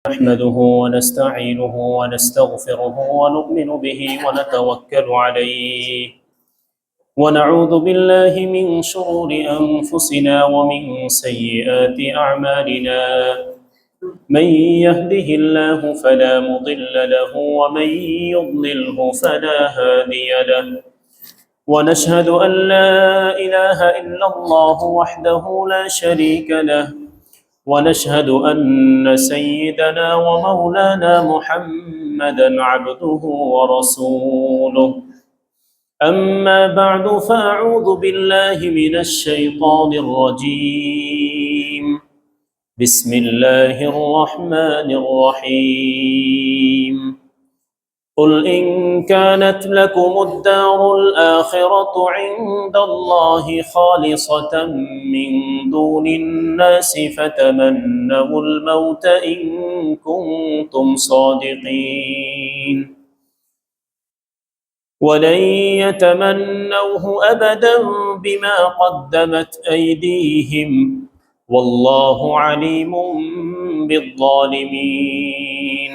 نحمده ونستعينه ونستغفره ونؤمن به ونتوكل عليه ونعوذ بالله من شرور أنفسنا ومن سيئات أعمالنا. من يهده الله فلا مضل له ومن يضلله فلا هادي له. ونشهد أن لا إله إلا الله وحده لا شريك له، ونشهد أن سيدنا ومولانا محمدا عبده ورسوله. أما بعد فأعوذ بالله من الشيطان الرجيم. بسم الله الرحمن الرحيم. قل إن كانت لكم الدار الآخرة عند الله خالصة من دون الناس فتمنوا الموت إن كنتم صادقين، ولن يتمنوه أبدا بما قدمت أيديهم والله عليم بالظالمين.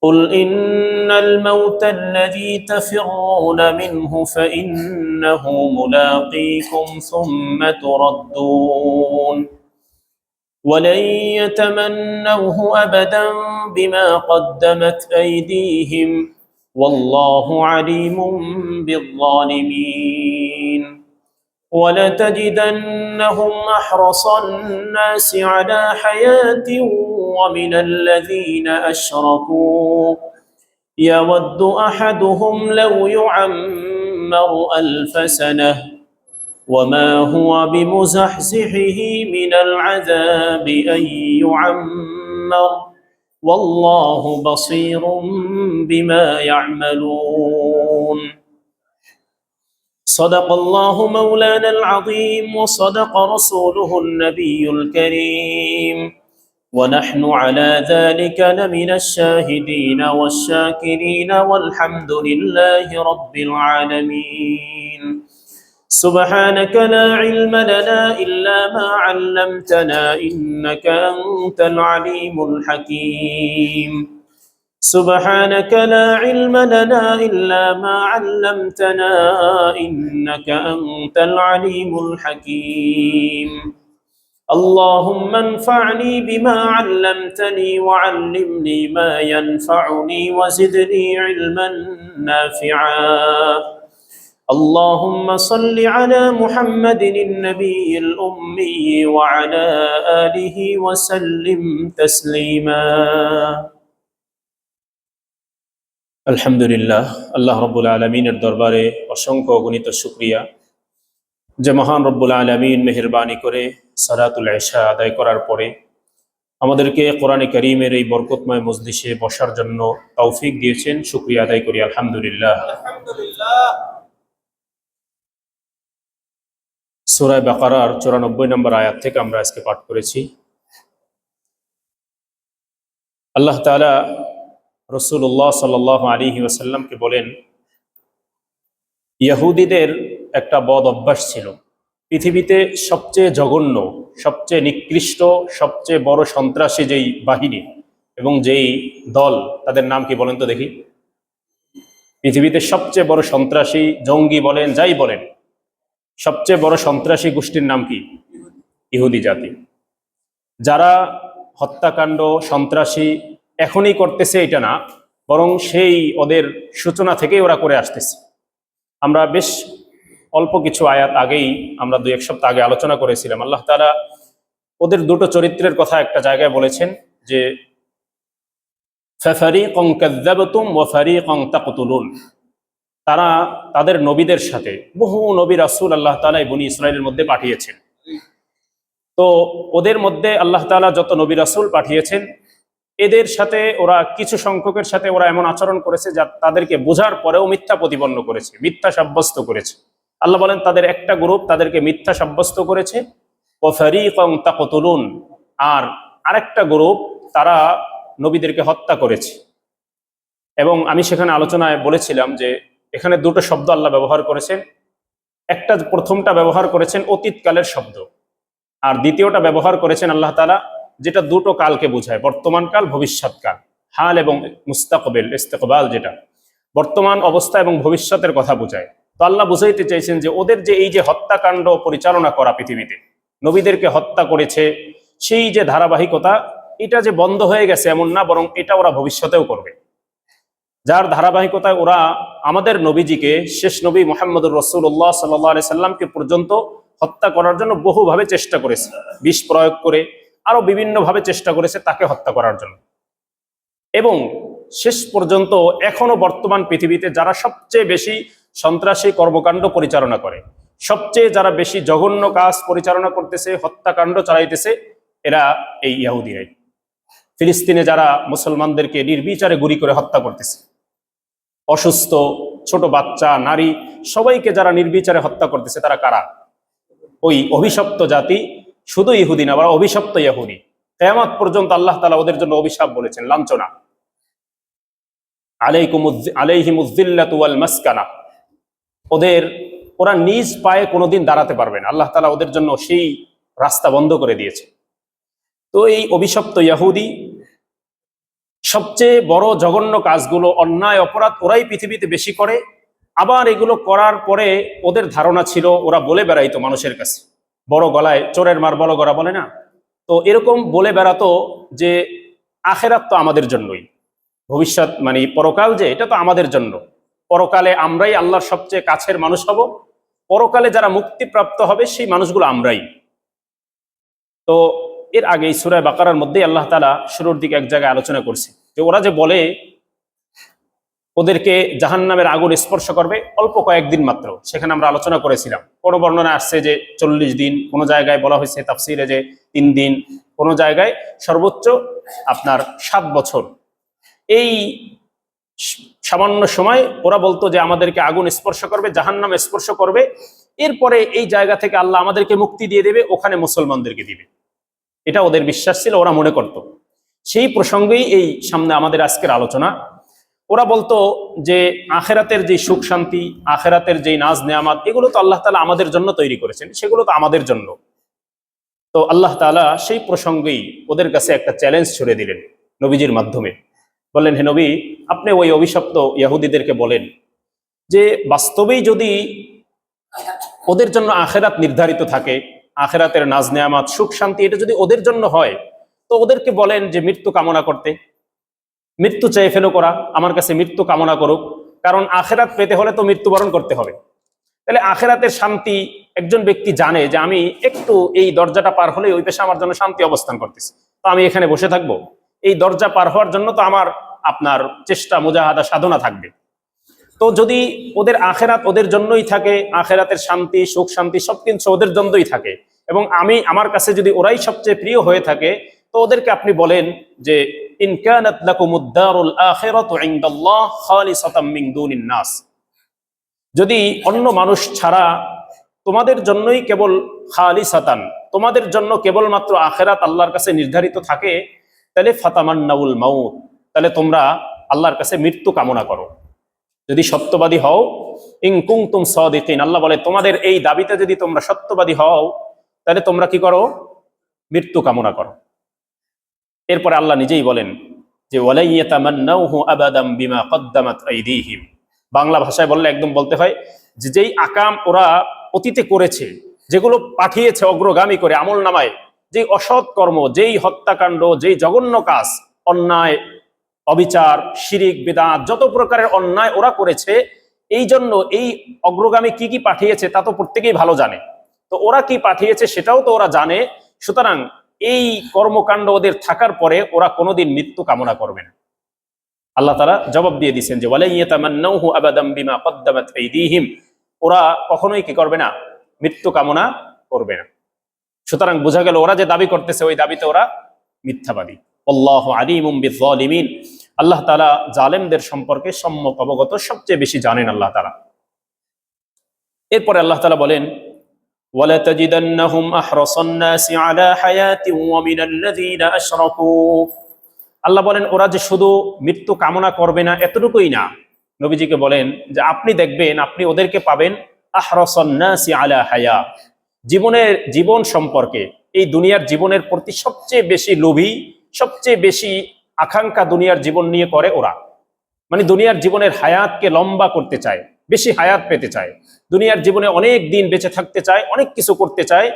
قل إن الموت الذي تفرون منه فإنه ملاقيكم ثم تردون، ولن يتمنوه أبدا بما قدمت أيديهم والله عليم بالظالمين. ولتجدنهم أحرص الناس على حياة ومن الذين أشركوا يود أحدهم لو يعمر 1000 سنة وما هو بمزحزحه من العذاب أن يعمر والله بصير بما يعملون. صدق الله مولانا العظيم وصدق رسوله النبي الكريم، ونحن على ذلك لمن الشاهدين والشاكرين والحمد لله رب العالمين. سبحانك لا علم لنا إلا ما علمتنا إنك أنت العليم الحكيم. سبحانك لا علم لنا إلا ما علمتنا إنك أنت العليم الحكيم. اللهم انفعني بما علمتني وعلمني ما ينفعني وزدني علما نافعا. اللهم صل على محمد النبي الأمي وعلى آله وسلم تسليما। আলহামদুলিল্লাহ, আল্লাহ রব্বুল আলমিনের দরবারে অসংখ্য অগণিত শুকরিয়া যে মহান রব্বুল আলমিন মেহেরবানি করে সালাতুল ইশা আদায় করার পরে আমাদেরকে কোরআনে কারীমের এই বরকতময় মজলিসে বসার জন্য তৌফিক দিয়েছেন। শুকরিয়া আদায় করি আলহামদুলিল্লাহ। সূরা বাকারার 94 নম্বর আয়াত থেকে আমরা আজকে পাঠ করেছি। আল্লাহ তাআলা রাসূলুল্লাহ সাল্লাল্লাহু আলাইহি ওয়াসাল্লামকে বলেন, ইহুদিদের একটা বদ অভ্যাস ছিল। পৃথিবীতে সবচেয়ে জঘন্য, সবচেয়ে নিকৃষ্ট, সবচেয়ে বড় সন্ত্রাসী যেই বাহিনী এবং যেই দল, তাদের নাম কি বলেন তো দেখি? পৃথিবীতে সবচেয়ে বড় সন্ত্রাসী, জঙ্গি বলেন, যাই বলেন, সবচেয়ে বড় সন্ত্রাসী গোষ্ঠীর নাম কি? ইহুদি জাতি। যারা হত্যাকাণ্ড, সন্ত্রাসী এখনই করতেছে এটা না, বরং সেই ওদের সূচনা থেকেই ওরা করে আসতেছে। আমরা বেশ অল্প কিছু আয়াত আগেই, আমরা 2-1 সপ্তাহ আগে আলোচনা করেছিলাম। আল্লাহ তাআলা ওদের দুটো চরিত্রের কথা একটা জায়গায় বলেছেন যে ফাফারিকুন কাযযাবতুম ওয়া ফারিকুন তাকতুলুন। তারা তাদের নবীদের সাথে, বহু নবী রাসূল আল্লাহ তাআলা বনি ইসরাইলের মধ্যে পাঠিয়েছেন। তো ওদের মধ্যে আল্লাহ তাআলা যত নবী রাসূল পাঠিয়েছেন, এদের সাথে ওরা কিছু সংখ্যকের সাথে ওরা এমন আচরণ করেছে যা তাদেরকে বোঝার পরেও মিথ্যা প্রতিপন্ন করেছে, মিথ্যা সাব্যস্ত করেছে। আল্লাহ বলেন তাদের একটা গ্রুপ তাদেরকে মিথ্যা সাব্যস্ত করেছে, ওয়া ফারিকুন তাকতুলুন, আর আরেকটা গ্রুপ তারা নবীদেরকে হত্যা করেছে। এবং আমি সেখানে আলোচনায় বলেছিলাম যে এখানে দুটো শব্দ আল্লাহ ব্যবহার করেছেন। একটা, প্রথমটা ব্যবহার করেছেন অতীতকালের শব্দ, আর দ্বিতীয়টা ব্যবহার করেছেন আল্লাহ তাআলা যেটা দুটো কালকে বোঝায়, বর্তমান কাল, ভবিষ্যৎ কাল। হাল এবং মুস্তাকবিল, ইস্তেকবাল, যেটা বর্তমান অবস্থা এবং ভবিষ্যতের কথা বোঝায়। তো আল্লাহ বুঝাইতে চাইছেন যে ওদের যে এই যে হত্যাকাণ্ড পরিচালনা করা, পৃথিবীতে নবীদেরকে হত্যা করেছে, সেই যে ধারাবাহিকতা, এটা যে বন্ধ হয়ে গেছে এমন না, বরং এটা ওরা ভবিষ্যতেও করবে। যার ধারাবাহিকতায় ওরা আমাদের নবীজিকে, শেষ নবী মুহাম্মদুর রাসূলুল্লাহ সাল্লাল্লাহু আলাইহি সাল্লামকে পর্যন্ত হত্যা করার জন্য বহুভাবে চেষ্টা করেছে, বিষ প্রয়োগ করে আরো বিভিন্নভাবে চেষ্টা করেছে তাকে হত্যা করার জন্য। এবং শেষ পর্যন্ত এখনো বর্তমান পৃথিবীতে যারা সবচেয়ে বেশি সন্ত্রাসী কর্মকাণ্ড পরিচালনা করে, সবচেয়ে যারা বেশি জঘন্য কাজ পরিচালনা করতেছে, হত্যাকাণ্ড চালাইতেছে, এরা এই ইহুদিরাই। ফিলিস্তিনে যারা মুসলমানদেরকে নির্বিচারে গুলি করে হত্যা করতেছে, অসুস্থ ছোট বাচ্চা, নারী, সবাইকে যারা নির্বিচারে হত্যা করতেছে, তারা কারা? ওই অভিশপ্ত জাতি। শুধু ইহুদি না, ওরা অভিশপ্ত ইহুদি। কিয়ামত পর্যন্ত আল্লাহ তাআলা ওদের জন্য অভিশাপ বলেছেন, লাঞ্ছনা। আলাইহিমুজ যিল্লাতু ওয়াল মাসকানা। ওরা নিজ পায়ে কোনোদিন দাঁড়াতে পারবে না। আল্লাহ তাআলা ওদের জন্য সেই রাস্তা বন্ধ করে দিয়েছে। তো এই অভিশপ্ত ইহুদি সবচেয়ে বড় জঘন্য কাজগুলো, অন্যায় অপরাধ ওরাই পৃথিবীতে বেশি করে। আবার এগুলো করার পরে ওদের ধারণা ছিল, ওরা বলে বেড়াইতো মানুষের কাছে, বড় গলায় চোরের মার বড় গলা বলে না, তো এরকম বলে বেড়াতো যে আখেরাত তো আমাদের জন্যই, ভবিষ্যৎ মানে পরকাল যে, এটা তো আমাদের জন্য। পরকালে আমরাই আল্লাহর সবচেয়ে কাছের মানুষ হব, পরকালে যারা মুক্তিপ্রাপ্ত হবে সেই মানুষগুলো আমরাই। তো এর আগে সূরা বাকারার মধ্যেই আল্লাহ তাআলা শুরুর দিকে এক জায়গায় আলোচনা করছে যে ওরা যে বলে ওদেরকে জাহান্নামের আগুন স্পর্শ করবে অল্প কয়েকদিন মাত্র, সেখানে আমরা আলোচনা করেছিলাম। কোনো বর্ণনা আসছে যে 40 দিন, কোনো জায়গায় বলা হয়েছে তাফসিরে যে 3 দিন, কোনো জায়গায় সর্বোচ্চ আপনার 7 বছর। এই সামান্য সময় ওরা বলতো যে আমাদেরকে আগুন স্পর্শ করবে, জাহান্নাম স্পর্শ করবে, এরপরে এই জায়গা থেকে আল্লাহ আমাদেরকে মুক্তি দিয়ে দেবে, ওখানে মুসলমানদেরকে দিবে। এটা ওদের বিশ্বাস ছিল, ওরা মনে করত। সেই প্রসঙ্গেই এই সামনে আমাদের আজকের আলোচনা। ওরা বলতো যে আখেরাতের যে সুখ শান্তি, আখেরাতের যে নাজ নেয়ামত, এগুলো তো আল্লাহ তাআলা আমাদের জন্য তৈরি করেছেন, সেগুলো তো আমাদের জন্য। তো আল্লাহ তাআলা সেই প্রসঙ্গেই ওদের কাছে একটা চ্যালেঞ্জ ছুড়ে দিলেন নবীজির মাধ্যমে। বললেন, হে নবী, আপনি ওই অভিশপ্ত ইহুদিদেরকে বলেন যে বাস্তবেই যদি ওদের জন্য আখেরাত নির্ধারিত থাকে, আখেরাতের নাজ নেয়ামত, সুখ শান্তি, এটা যদি ওদের জন্য হয়, তো ওদেরকে বলেন যে মৃত্যু কামনা করতে, মৃত্যু চেয়ে ফেলো করা, আমার কাছে মৃত্যু কামনা করুক। কারণ আখেরাত পেতে হলে তো মৃত্যুবরণ করতে হবে। তাহলে আখেরাতের শান্তি একজন ব্যক্তি জানে যে আমি একটু এই দরজাটা পার হলে ওই পেশা আমার জন্য শান্তি অবস্থান করতেছে, তো আমি এখানে বসে থাকবো। এই দরজা পার হওয়ার জন্য তো আমার আপনার চেষ্টা, মুজাহাদা, সাধনা থাকবে। তো যদি ওদের আখেরাত ওদের জন্যই থাকে, আখেরাতের শান্তি, সুখ শান্তি সবকিছু ওদের জন্যই থাকে, এবং আমার কাছে যদি ওরাই সবচেয়ে প্রিয় হয়ে থাকে, তো ওদেরকে আপনি বলেন যে ইন কানাত লাকুমুদ দারুল আখিরাতু ইনদাল্লাহ খালিসাতাম মিন দুনিন নাস, যদি অন্য মানুষ ছাড়া তোমাদের জন্যই কেবল খালিসাতান, তোমাদের জন্য কেবলমাত্র আখেরাত আল্লাহর কাছে নির্ধারিত থাকে, তাহলে ফাতামান্নাউল মাউত, তাহলে তোমরা আল্লাহর কাছে মৃত্যু কামনা করো যদি সত্যবাদী হও। ইন কুনতুম সাদিকিন, আল্লাহ বলে তোমাদের এই দাবিতে যদি তোমরা সত্যবাদী হও, তাহলে তোমরা কি করো? মৃত্যু কামনা করো। এরপরে আল্লাহ নিজেই বলেন যে ওয়ালা ইয়াতামান্নাউহু আবাদাম বিমা কদ্দামাত আইদিহিম। বাংলা ভাষায় বললে একদম বলতে হয় যে যেই আকাম ওরা অতীতে করেছে, যেগুলো পাঠিয়েছে অগ্রগামী করে আমল নামায়, যেই অসৎ কর্ম, যেই হত্যাকাণ্ড, যেই জঘন্য কাজ, অন্যায়, অবিচার, শিরিক, বিদআত, যত প্রকারের অন্যায় ওরা করেছে, এই জন্য এই অগ্রগামী কি কি পাঠিয়েছে তা তো প্রত্যেকেই ভালো জানে। তো ওরা কি পাঠিয়েছে সেটাও তো ওরা জানে। সুতরাং এই কর্মকাণ্ড ওদের থাকার পরে ওরা কোনোদিন মৃত্যু কামনা করবে না। আল্লাহ তাআলা জবাব দিয়ে দিয়েছেন যে ওয়ালা ইয়াতামান্নাউহু আবাদাম বিমা কদ্দামাত আইদিহিম, ওরা কখনোই কি করবে না? মৃত্যু কামনা করবে না। সুতরাং বোঝা গেল ওরা যে দাবি করতেছে ওই দাবিতে ওরা মিথ্যাবাদী। আল্লাহু আলিমুম বিয-যালিমিন, আল্লাহ তাআলা জালেমদের সম্পর্কে সম্যক অবগত, সবচেয়ে বেশি জানেন আল্লাহ তাআলা। এরপরে আল্লাহ তাআলা বলেন ওয়ালা তাজিদান্নাহুম আহরাসান নাসি আলা হায়াতিন ওয়া মিনাল্লাযীনা আশরাকু, আল্লাহ বলেন ওরা যে শুধু মৃত্যু কামনা করবে না এতটুকুই না, নবীজিকে বলেন যে আপনি দেখবেন, আপনি ওদেরকে পাবেন আহরাসান নাসি আলা হায়া, জীবন সম্পর্কে, এই দুনিয়ার জীবনের প্রতি সবচেয়ে বেশি লোভী, সবচেয়ে বেশি আকাঙ্ক্ষা দুনিয়ার জীবন নিয়ে করে ওরা। মানে দুনিয়ার জীবনের হায়াতকে লম্বা করতে চায়, বেশি হায়াত পেতে চায়, দুনিয়ার জীবনে অনেক দিন বেঁচে থাকতে চায়, অনেক কিছু করতে চায়।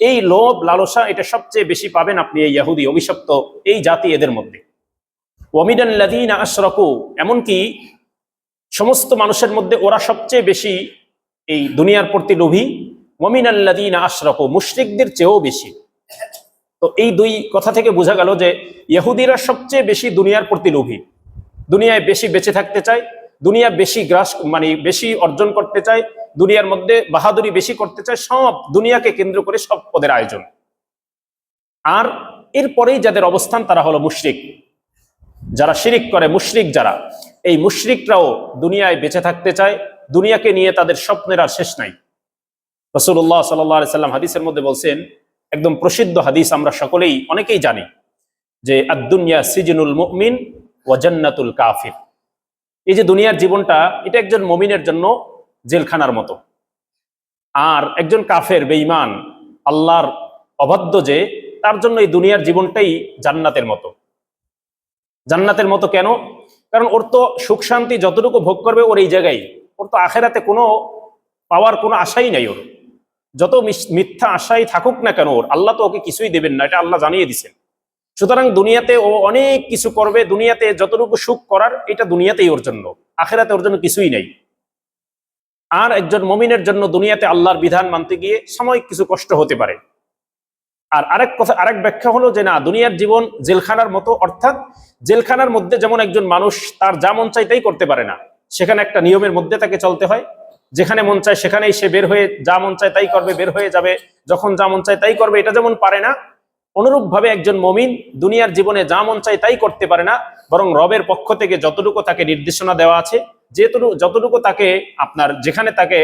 এই লোভ লালসা এটা সবচেয়ে বেশি পাবেন আপনি এই ইহুদি অভিশপ্ত এই জাতি এদের মধ্যে। ওয়ামিনাল্লাযীনা আশরাকু, এমনকি সমস্ত মানুষের মধ্যে ওরা সবচেয়ে বেশি এই দুনিয়ার প্রতি লোভী। ওয়ামিনাল্লাযীনা আশরাকু, মুশরিকদের চেয়েও বেশি। তো এই দুই কথা থেকে বোঝা গেল যে ইহুদিরা সবচেয়ে বেশি দুনিয়ার প্রতি লোভী, দুনিয়ায় বেশি বেঁচে থাকতে চায়, দুনিয়া বেশি গ্রাস মানে বেশি অর্জন করতে চায়, দুনিয়ার মধ্যে বাহাদুরি বেশি করতে চায়, সব দুনিয়াকে কেন্দ্র করে সব পদের আয়োজন। আর এরপরেই যাদের অবস্থান তারা হলো মুশরিক, যারা শিরিক করে, মুশরিক যারা, এই মুশরিকরাও দুনিয়ায় বেঁচে থাকতে চায়, দুনিয়াকে নিয়ে তাদের স্বপ্নের আর শেষ নাই। রাসূলুল্লাহ সাল্লাল্লাহু আলাইহি সাল্লাম হাদিসের মধ্যে বলছেন, একদম প্রসিদ্ধ হাদিস, আমরা সকলেই অনেকেই জানি যে আদ-দুনিয়া সিজনুল মুমিন ওয়া জান্নাতুল কাফির। এই যে দুনিয়ার জীবনটা, এটা একজন মুমিনের জন্য জেলখানার মতো, আর একজন কাফের বেঈমান আল্লাহর অবাধ্য যে, তার জন্য এই দুনিয়ার জীবনটাই জান্নাতের মতো। জান্নাতের মতো কেন? কারণ ওর তো সুখ শান্তি যতটুকু ভোগ করবে ওর এই জায়গায়, ওর তো আখেরাতে কোনো পাওয়ার কোনো আশাই নাই। ওর যত মিথ্যা আশাই থাকুক না কেন, ওর আল্লাহ তো ওকে কিছুই দেবেন না, এটা আল্লাহ জানিয়ে দিচ্ছেন। সুতরাং দুনিয়াতে ও অনেক কিছু করবে, দুনিয়াতে যতটুকু সুখ করার এটা দুনিয়াতেই ওর জন্য, আখেরাতে ওর জন্য কিছুই নেই। আর একজন মুমিনের জন্য দুনিয়াতে আল্লাহর বিধান মানতে গিয়ে সাময়িক কিছু কষ্ট হতে পারে। আর আরেক কথা, আরেক ব্যাখ্যা হলো যে না, দুনিয়ার জীবন জেলখানার মতো, অর্থাৎ জেলখানার মধ্যে যেমন একজন মানুষ তার যা মন চায় তাই করতে পারে না, সেখানে একটা নিয়মের মধ্যে তাকে চলতে হয়, যেখানে মন চায় সেখানেই সে বের হয়ে যা মন চায় তাই করবে, বের হয়ে যাবে যখন যা মন চায় তাই করবে, এটা যেমন পারে না, অনুরূপভাবে একজন মুমিন দুনিয়ার জীবনে যা মন চায় তাই করতে পারে না, বরং রবের পক্ষ থেকে যতটুকু তাকে নির্দেশনা দেওয়া আছে, যতটুকু তাকে আপনার যেখানে তাকে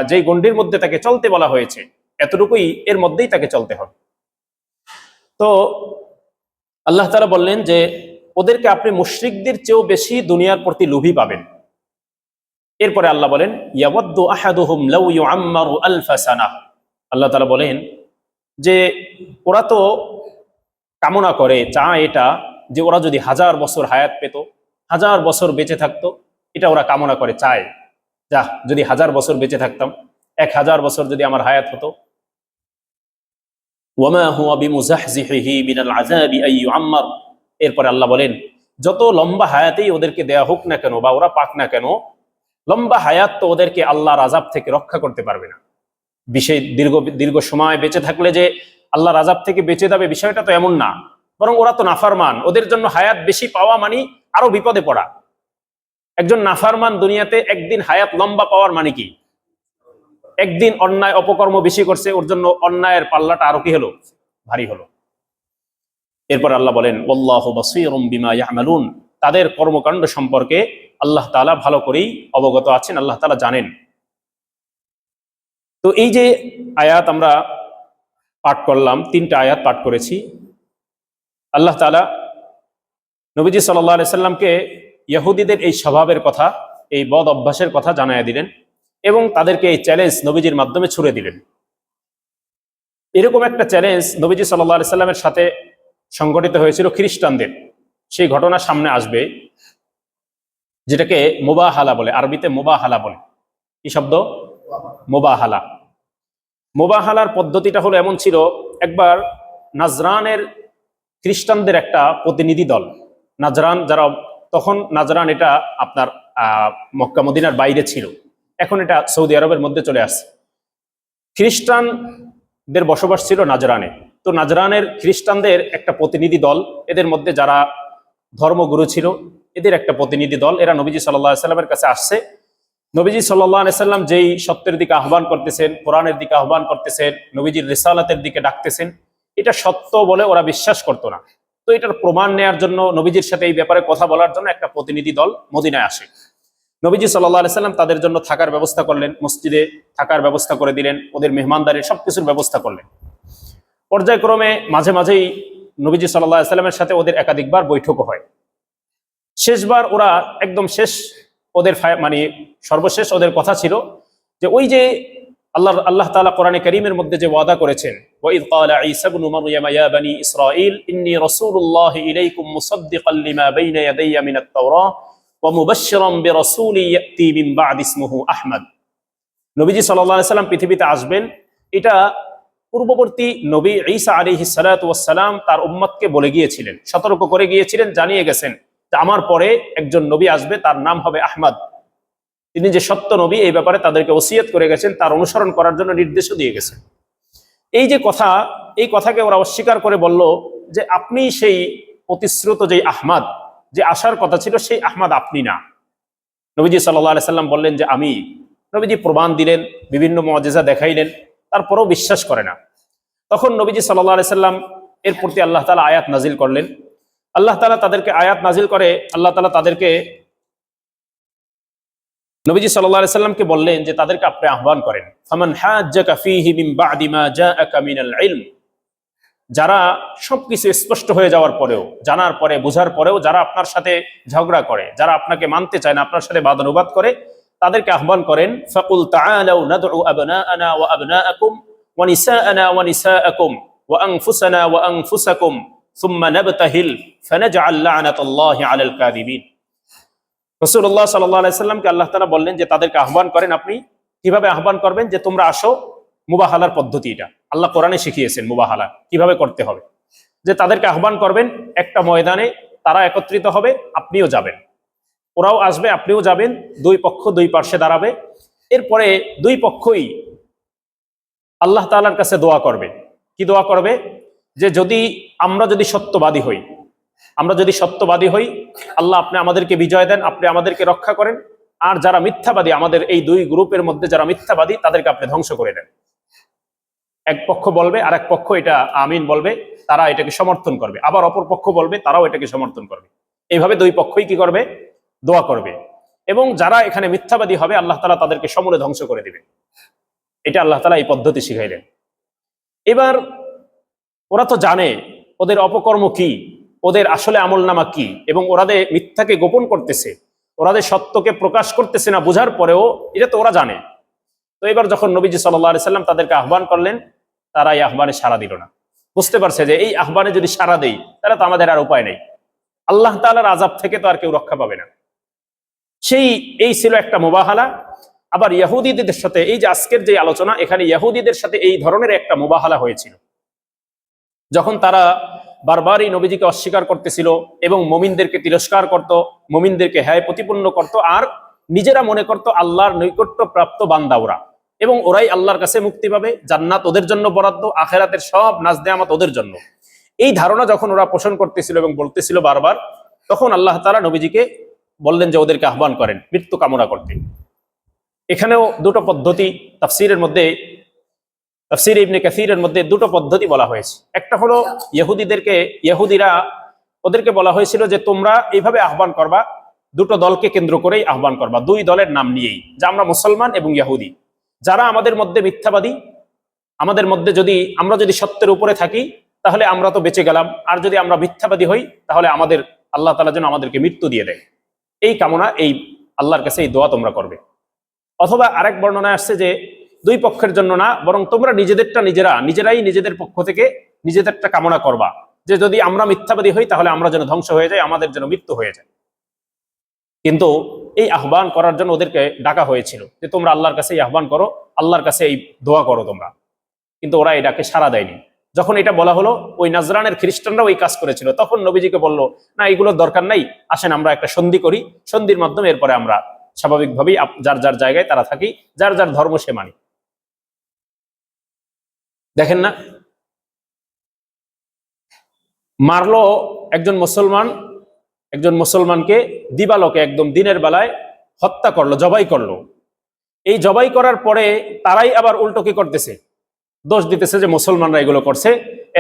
যেই গণ্ডির মধ্যে তাকে চলতে বলা হয়েছে, এতটুকুই এর মধ্যেই তাকে চলতে হবে। তো আল্লাহ তাআলা বললেন যে ওদেরকে আপনি মুশরিকদের চেয়েও বেশি দুনিয়ার প্রতি লোভী পাবেন। এরপরে আল্লাহ বলেন, ইয়াওয়াদ্দু আহাদুহুম লাউ ইউআম্মারু আলফা সানাহ। আল্লাহ তাআলা বলেন যে ওরা তো কামনা করে, চায় এটা, যে ওরা যদি 1000 বছর হায়াত পেত, 1000 বছর বেঁচে থাকতো, এটা ওরা কামনা করে, চায়, যা যদি 1000 বছর বেঁচে থাকতাম, 1000 বছর যদি আমার হায়াত হতো। ওয়ামা হুয়া বিমুজাহজিহি মিনাল আযাবি আন ইউআম্মার। এরপরে আল্লাহ বলেন, যত লম্বা হায়াতেই ওদেরকে দেয়া হোক না কেন বা ওরা পাক না কেন, লম্বা হায়াত তো ওদেরকে আল্লাহর আযাব থেকে রক্ষা করতে পারবে না। বিশেষ দীর্ঘ সময় বেঁচে থাকলে যে আল্লাহর আযাব থেকে বেঁচে যাবে, বিষয়টা তো এমন না, বরং ওরা তো নাফরমান, ওদের জন্য হায়াত বেশি পাওয়া মানে আরো বিপদে পড়া। একজন নাফরমান দুনিয়াতে একদিন হায়াত লম্বা পাওয়ার মানে কি? একদিন অন্যায় অপকর্ম বেশি করছে, ওর জন্য অন্যায়ের পাল্লাটা আরো কি হলো? ভারী হলো। এরপর আল্লাহ বলেন, আল্লাহু বাসীরুম বিমা ইয়ামালুন। তাদের কর্মকাণ্ড সম্পর্কে আল্লাহ তাআলা ভালো করেই অবগত আছেন, আল্লাহ তাআলা জানেন। তো এই যে আয়াত আমরা পাঠ করলাম, 3টা আয়াত পাঠ করেছি, আল্লাহ তাআলা নবীজি সাল্লাল্লাহু আলাইহি সাল্লামকে ইহুদিদের এই স্বভাবের কথা, এই বদ অভ্যাসের কথা জানায়া দিলেন এবং তাদেরকে এই চ্যালেঞ্জ নবীজির মাধ্যমে ছুড়ে দিলেন। এরকম একটা চ্যালেঞ্জ নবীজি সাল্লাল্লাহু আলাইহি সাল্লামের সাথে সংঘটিত হয়েছিল খ্রিস্টানদের। সেই ঘটনা সামনে আসবে, যেটাকে মুবাহালা বলে, আরবিতে মুবাহালা বলে। কি শব্দ? মুবাহালা। মুবাহালার পদ্ধতিটা হলো এমন ছিল, একবার নাজরানের খ্রিস্টানদের একটা প্রতিনিধি দল, নাজরান যারা, তখন নাজরান এটা আপনার মক্কা মদিনার বাইরে ছিল, এখন এটা সৌদি আরবের মধ্যে চলে আসছে। খ্রিস্টানদের বসবাস ছিল নাজরানে। তো নাজরানের খ্রিস্টানদের একটা প্রতিনিধি দল, এদের মধ্যে যারা ধর্মগুরু ছিল এদের একটা প্রতিনিধি দল, এরা নবীজি সাল্লাল্লাহু আলাইহি সাল্লামের কাছে আসছে। নবীজি সাল্লাল্লাহু আলাইহি সাল্লাম যেই সত্যের দিকে আহ্বান করতেছেন, কোরআনের দিকে আহ্বান করতেছেন, নবীজির রিসালাতের দিকে ডাকতেছেন, এটা সত্য বলে ওরা বিশ্বাস করতো না। তো এটার প্রমাণ নেয়ার জন্য, নবীজির সাথে এই ব্যাপারে কথা বলার জন্য একটা প্রতিনিধি দল মদিনায় আসে। নবীজি সাল্লাল্লাহু আলাইহি সাল্লাম তাদের জন্য থাকার ব্যবস্থা করলেন, মসজিদে থাকার ব্যবস্থা করে দিলেন, ওদের মেহমানদারির সবকিছুর ব্যবস্থা করলেন। পর্যায়ক্রমে মাঝে মাঝেই নবীজি সাল্লাল্লাহু আলাইহি সাল্লামের সাথে ওদের একাধিকবার বৈঠকও হয়। শেষবার ওরা একদম শেষ, ওদের মানে সর্বশেষ ওদের কথা ছিল যে ওই যে আল্লাহ তাআলা কোরআনে কারীমের মধ্যে যে ওয়াদা করেছেন, ওয়াইদ ক্বালা ঈসা ইবনু মারইয়াম ইয়া বানি ইসরাঈল ইন্নী রাসূলুল্লাহি ইলাইকুম মুসাদ্দিকান লিমা বাইনা ইয়াদাইয়া মিনাত তাওরাহ ওয়া মুবাশশিরান বিরাসূলিন ইয়াতি মিন বা'দি ইসমুহু আহমদ। নবীজি সাল্লাল্লাহু আলাইহি সাল্লাম পৃথিবীতে আসবেন, এটা পূর্ববর্তী নবী ঈসা আলাইহিস সালাতু ওয়াস সালাম তার উম্মতকে বলে গিয়েছিলেন, সতর্ক করে গিয়েছিলেন, জানিয়ে গেছেন যে আমার পরে একজন নবী আসবে, তার নাম হবে আহমদ। তিনি যে সত্য নবী এই ব্যাপারে তাদেরকে ওসিয়ত করে গেছেন, তার অনুসরণ করার জন্য নির্দেশও দিয়ে গেছেন। এই যে কথা, এই কথাকে ওরা অস্বীকার করে বলল যে আপনি সেই প্রতিশ্রুত যে আহমদ, যে আসার কথা ছিল সেই আহমদ আপনি না। নবীজি সাল্লাল্লাহু আলাইহি সাল্লাম বললেন যে আমি। নবীজি প্রমাণ দিলেন, বিভিন্ন মুআজিজা দেখাইলেন, তারপরেও বিশ্বাস করে না। তখন নবীজি সাল্লাল্লাহু আলাইহি সাল্লাম এর প্রতি আল্লাহ তাআলা আয়াত নাজিল করলেন। আল্লাহ তাআলা তাদেরকে আয়াত নাজিল করে আল্লাহ তাআলা তাদেরকে, নবীজি সাল্লাল্লাহু আলাইহি সাল্লামকে বললেন যে তাদেরকে আপনি আহ্বান করেন, ফামান হাজ্জাকা ফীহি মিন বা'দি মা জাআকা মিনাল ইলম, যারা সবকিছু স্পষ্ট হয়ে যাওয়ার পরেও, জানার পরে, বোঝার পরেও যারা আপনার সাথে ঝগড়া করে, যারা আপনাকে মানতে চায় না, আপনার সাথে বাদানুবাদ করে, তাদেরকে আহ্বান করেন, ফাকুল তাআলাউ নাদউ আবনাআনা ওয়া আবনাআকুম ওয়া নিসাআনা ওয়া নিসাআকুম ওয়া আনফুসানা ওয়া আনফুসাকুম সুম্মা নাবতাহিল ফানাজআল লা'নাতাল্লাহি আলাল কাযিবিন। রাসূলুল্লাহ সাল্লাল্লাহু আলাইহি সাল্লামকে আল্লাহ তাআলা বললেন যে তাদেরকে আহ্বান করেন। আপনি কিভাবে আহ্বান করবেন? যে তোমরা আসো, মুবাহালার পদ্ধতি এটা আল্লাহ কোরআনে শিখিয়েছেন, মুবাহালা কিভাবে করতে হবে। যে তাদেরকে আহ্বান করবেন, একটা ময়দানে তারা একত্রিত হবে, আপনিও যাবেন, ওরাও আসবে, আপনিও যাবেন, দুই পক্ষ দুই পার্শ্বে দাঁড়াবে। এরপরে দুই পক্ষই আল্লাহ তাআলার কাছে দোয়া করবে। কি দোয়া করবে? যে আমরা যদি সত্যবাদী হই, আল্লাহ আপনি আমাদেরকে বিজয় দেন, আপনি আমাদেরকে রক্ষা করেন। আর যারা মিথ্যাবাদী, আমাদের এই দুই গ্রুপের মধ্যে যারা মিথ্যাবাদী, তাদেরকে আপনি ধ্বংস করে দেন। এক পক্ষ বলবে, আর এক পক্ষ এটা আমিন বলবে, তারা এটাকে সমর্থন করবে, আবার অপর পক্ষ বলবে, তারাও এটাকে সমর্থন করবে। এইভাবে দুই পক্ষই কি করবে? দোয়া করবে। এবং যারা এখানে মিথ্যাবাদী হবে, আল্লাহ তাআলা তাদেরকে সমূলে ধ্বংস করে দিবে। এটা আল্লাহ তাআলা এই পদ্ধতি শিখাইলেন। এবার ওরা তো জানে ওদের অপকর্ম কি, ওদের আসলে আমলনামা কি, এবং ওরাদের মিথ্যাকে গোপন করতেছে, ওরাদের সত্যকে প্রকাশ করতেছে না, বোঝার পরেও এটা তো ওরা জানে। তো এবার যখন নবীজি সাল্লাল্লাহু আলাইহি সাল্লাম তাদেরকে আহ্বান করলেন, তারা এই আহ্বানে সাড়া দিল না। বুঝতে পারছে যে এই আহ্বানে যদি সাড়া দেই, তাহলে তো আমাদের আর উপায় নেই, আল্লাহ তাআলার আযাব থেকে তো আর কেউ রক্ষা পাবে না। এই ছিল একটা মুবাহালা। আবার ইহুদীদের সাথে, এই যে আজকের যে আলোচনা, এখানে ইহুদীদের সাথে এই ধরনের একটা মুবাহালা হয়েছিল। যখন তারা বারবারই নবীজিকে অস্বীকার করতেছিল এবং মুমিনদেরকে তিরস্কার করত, মুমিনদেরকে হ্যায় প্রতিপন্ন করত, আর নিজেরা মনে করত আল্লাহর নৈকট্য প্রাপ্ত বান্দা ওরা, এবং ওরাই আল্লাহর কাছে মুক্তি পাবে, জান্নাত ওদের জন্য বরাদ্দ, আখিরাতের সব নাজ নেয়ামত ওদের জন্য। এই ধারণা যখন ওরা পোষণ করতেছিল এবং বলতেছিল বারবার, তখন আল্লাহ তাআলা নবীজিকে বললেন যে ওদেরকে আহ্বান করেন মৃত্যু কামনা করতে। এখানেও দুটো পদ্ধতি তাফসীরের মধ্যে, তাফসীর ইবনে কাসীরের মধ্যে দুটো পদ্ধতি বলা হয়েছে। একটা হলো ইহুদিরা ওদেরকে বলা হয়েছিল যে তোমরা এইভাবে আহ্বান করবা, দুটো দলকে কেন্দ্র করেই আহ্বান করবা, দুই দলের নাম নিয়েই, যে আমরা মুসলমান এবং ইহুদি। যারা আমাদের মধ্যে মিথ্যাবাদী, আমাদের মধ্যে আমরা যদি সত্যের উপরে থাকি তাহলে আমরা তো বেঁচে গেলাম, আর যদি আমরা মিথ্যাবাদী হই তাহলে আমাদের আল্লাহ তাআলা যেন আমাদেরকে মৃত্যু দিয়ে দেয়। এই কামনা, এই আল্লাহর কাছে এই দোয়া তোমরা করবে। অথবা আরেক বর্ণনায় আসছে যে দুই পক্ষের জন্য না, বরং তোমরা নিজেরাই নিজেদের পক্ষ থেকে নিজেদেরটা কামনা করবা, যে যদি আমরা মিথ্যাবাদী হই তাহলে আমরা যেন ধ্বংস হয়ে যাই, আমাদের যেন মৃত্যু হয়ে যায়। কিন্তু এই আহ্বান করার জন্য ওদেরকে ডাকা হয়েছিল যে তোমরা আল্লাহর কাছে এই আহ্বান করো, আল্লাহর কাছে এই দোয়া করো তোমরা। কিন্তু ওরা এই ডাকে সাড়া দেয়নি। যখন এটা বলা হলো, ওই নাজরানের খ্রিস্টানরাও এই কাজ করেছিল, তখন নবীজিকে বলল, না এগুলোর দরকার নাই, আসেন আমরা একটা সন্ধি করি, সন্ধির মাধ্যমে এরপরে আমরা স্বাভাবিকভাবেই যার যার জায়গায় তারা থাকি, যার যার ধর্ম সে মানি। দেখেন না, মারলো একজন মুসলমানকে দিবালোকে, একদম দিনের বেলায় হত্যা করলো, জবাই করলো। এই জবাই করার পরে তারাই আবার উল্টো কি করতেছে? দোষ দিতেছে যে মুসলমানরা এগুলো করছে,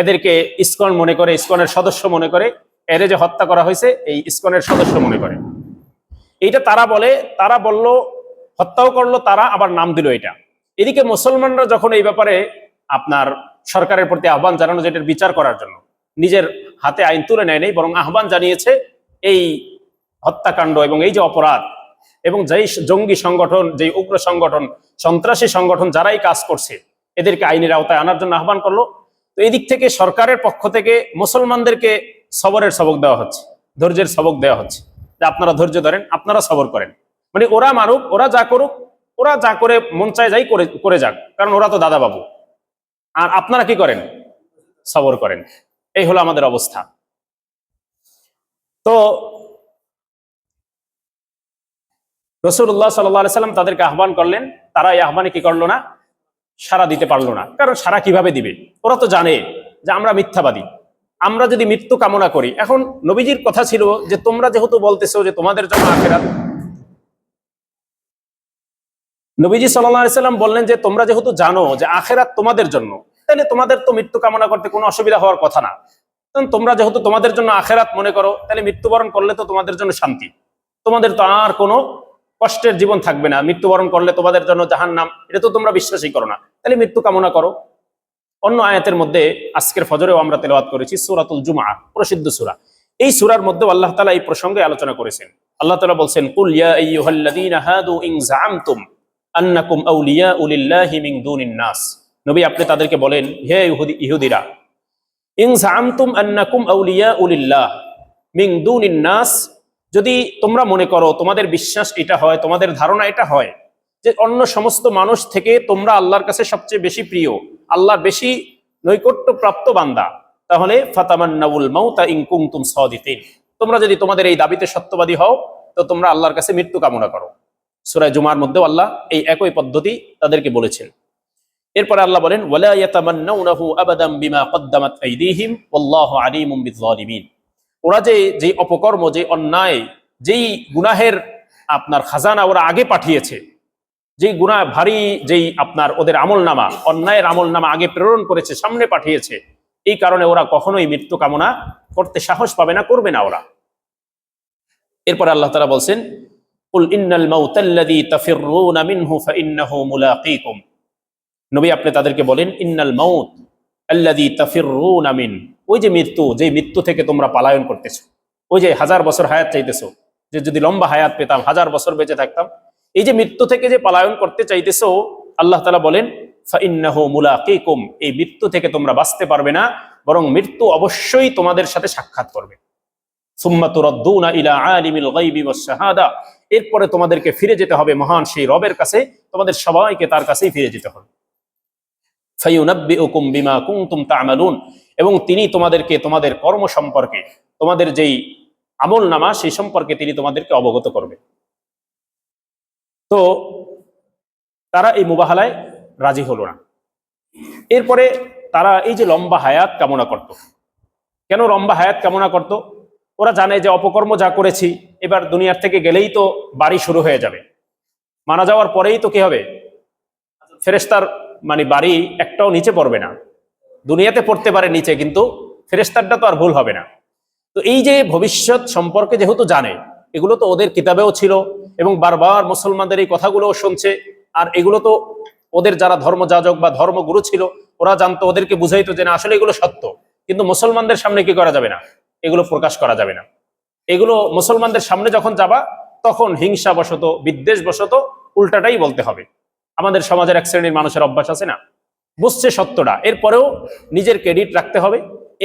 এদেরকে ইসকন মনে করে, ইসকনের সদস্য মনে করে, এর যে হত্যা করা হয়েছে এই ইসকনের সদস্য মনে করে। এইটা তারা বলল, হত্যাও করলো তারা, আবার নাম দিল এটা। এদিকে মুসলমানরা যখন এই ব্যাপারে আপনার সরকারের প্রতি আহ্বান জানানো, যেটার বিচার করার জন্য, নিজের হাতে আইন তুলে নেয় নাই, বরং আহ্বান জানিয়েছে এই হত্যাকাণ্ড এবং এই যে অপরাধ, এবং যেই জঙ্গি সংগঠন, যেই উগ্র সংগঠন, সন্ত্রাসী সংগঠন যারাই কাজ করছে এদেরকে আইনের আওতায় আনার জন্য আহ্বান করলো। তো এদিক থেকে সরকারের পক্ষ থেকে মুসলমানদেরকে সবরের সবক দেওয়া হচ্ছে, ধৈর্যের সবক দেওয়া হচ্ছে, যে আপনারা ধৈর্য ধরেন, আপনারা সবর করেন। মানে ওরা মারুক, ওরা যা করুক, ওরা যা করে মন চায় যাই করে যাক, কারণ ওরা তো দাদা বাবু, আর আপনারা কি করেন? সবর করেন। এই হলো আমাদের অবস্থা। তো রাসূলুল্লাহ সাল্লাল্লাহু আলাইহি সাল্লাম তাদেরকে আহ্বান করলেন, তারা এই আহ্বানে কি করলো না? সাড়া দিতে পারলো না। কারণ সাড়া কিভাবে দিবে? ওরা তো জানে যে আমরা মিথ্যাবাদী, আমরা যদি মৃত্যু কামনা করি। এখন নবীজির কথা ছিল যে তোমরা যেহেতু বলতেছো যে তোমাদের জন্য আখিরাত, নবীজি সাল্লাল্লাহু আলাইহি সাল্লাম বললেন যে তোমরা যেহেতু জানো যে আখিরাত তোমাদের জন্য, তাহলে তোমাদের তো মৃত্যু কামনা করতে কোনো অসুবিধা হওয়ার কথা না। তোমরা যেহেতু তোমাদের জন্য আখিরাত মনে করো, তাহলে মৃত্যুবরণ করলে তো তোমাদের জন্য শান্তি, তোমাদের তো আর কোনো কষ্টের জীবন থাকবে না। মৃত্যুবরণ করলে তোমাদের জন্য জাহান্নাম, এটা তো তোমরা বিশ্বাসই করো না, তাহলে মৃত্যু কামনা করো। অন্য আয়াতের মধ্যে আজকের ফজরেও আমরা তেলাওয়াত করেছি, সূরাতুল জুমআহ, প্রসিদ্ধ সূরা। এই সূরার মধ্যে আল্লাহ তাআলা এই প্রসঙ্গে আলোচনা করেছেন। আল্লাহ তাআলা বলছেন, কুল ইয়া আইয়ুহাল্লাযীনা হাদু ইন যাআমতুম আন্নাকুম আউলিয়াউ লিল্লাহি মিন দুনিন নাস। নবী আপনি তাদেরকে বলেন, হে ইহুদিরা, ইন যাআমতুম আন্নাকুম আউলিয়াউ লিল্লাহ মিন দুনিন নাস, যদি তোমরা মনে করো, তোমাদের বিশ্বাস এটা হয়, তোমাদের ধারণা এটা হয় যে অন্য সমস্ত মানুষ থেকে তোমরা আল্লাহর কাছে সবচেয়ে বেশি প্রিয়, আল্লাহর বেশি নৈকট্য প্রাপ্ত বান্দা, তাহলে ফাতামান্নাউল মাউতা ইন কুনতুম সাদিকিন, তোমরা যদি তোমাদের এই দাবিতে সত্যবাদী হও, তো তোমরা আল্লাহর কাছে মৃত্যু কামনা করো। সূরা জুমার মধ্যেও আল্লাহ এই একই পদ্ধতি তাদেরকে বলেছেন। এরপরে আল্লাহ বলেন, ওয়ালা ইয়াতামান্নাউনাহু আবাদাম বিমা কদ্দামাত আইদিহিম ওয়াল্লাহু আলিমুম বিয-যালিমিন। ওরা যে অপকর্ম, যে অন্যায়, যেই গুনাহের আপনার খাজানা ওরা আগে পাঠিয়েছে, যেই গুনাহ ভারী, যেই আপনার ওদের আমলনামা, অন্যায়ের আমলনামা আগে প্রেরণ করেছে, সামনে পাঠিয়েছে, এই কারণে ওরা কখনোই মৃত্যু কামনা করতে সাহস পাবে না, করবে না ওরা। এরপর আল্লাহ তাআলা বলছেন, কুল ইন্নাল মাউতাল্লাযী তাফিররুনা মিনহু ফাইন্নাহু মুলাকীকুম। নবী আপনি তাদেরকে বলেন, ইন্নাল মাউত আল্লাযী তাফিররুনা মিন, ওই যে মৃত্যু, যে মৃত্যু থেকে তোমরা পলায়ন করতেছো, ওই যে 1000 বছর হায়াত চাইতেছো, যে যদি লম্বা হায়াত পেতাম, 1000 বছর বেঁচে থাকতাম, এই যে মৃত্যু থেকে যে পলায়ন করতে চাইতেছো, আল্লাহ তাআলা বলেন ফাইন্নাহু মুলাকীকুম, এই মৃত্যু থেকে তোমরা বাঁচতে পারবে না, বরং মৃত্যু অবশ্যই তোমাদের সাথে সাক্ষাৎ করবে। সুম্মা তুরাদ্দুনা ইলা আলিমিল গায়বি ওয়াশ শাহাদা, এরপরে তোমাদেরকে ফিরে যেতে হবে মহান সেই রবের কাছে, তোমাদের সবাইকে তার কাছেই ফিরে যেতে হবে। ফায়ুনাব্বিউকুম বিমা কুনতুম তা'মালুন, এবং তিনি তোমাদেরকে তোমাদের কর্ম সম্পর্কে, তোমাদের যেই আমলনামা সেই সম্পর্কে তিনি তোমাদেরকে অবগত করবে। তো তারা এই মুবাহালায় রাজি হলো না। এরপরে তারা এই যে লম্বা হায়াত কামনা করত। কেন লম্বা হায়াত কামনা করত? ওরা জানে যে অপকর্ম যা করেছি, এবার দুনিয়ার থেকে গেলেই তো বাড়ি শুরু হয়ে যাবে, মারা যাওয়ার পরেই তো কি হবে? ফেরেশতার মানে বাড়ি একটাও নিচে পড়বে না, দুনিয়াতে পড়তে পারে নিচে, কিন্তু ফেরেশতারটা তো আর ভুল হবে না। তো এই যে ভবিষ্যৎ সম্পর্কে যেহেতু জানে, এগুলো তো ওদের কিতাবেও ছিল, এবং বারবার মুসলমানদের এই কথাগুলোও শুনছে, আর এগুলো তো ওদের যারা ধর্মযাজক বা ধর্মগুরু ছিল ওরা জানতো, ওদেরকে বুঝাইতো যে না আসলে এগুলো সত্য, কিন্তু মুসলমানদের সামনে কি করা যাবে না, এগুলো প্রকাশ করা যাবে না। এগুলো মুসলমানদের সামনে যখন যাবা, তখন হিংসা বশত, বিদ্বেষ বশত উল্টাটাই বলতে হবে। আমাদের সমাজের এক শ্রেণীর মানুষের অভ্যাস আছে না, বুঝছে সত্যটা, এরপরেও নিজের ক্রেডিট রাখতে হবে,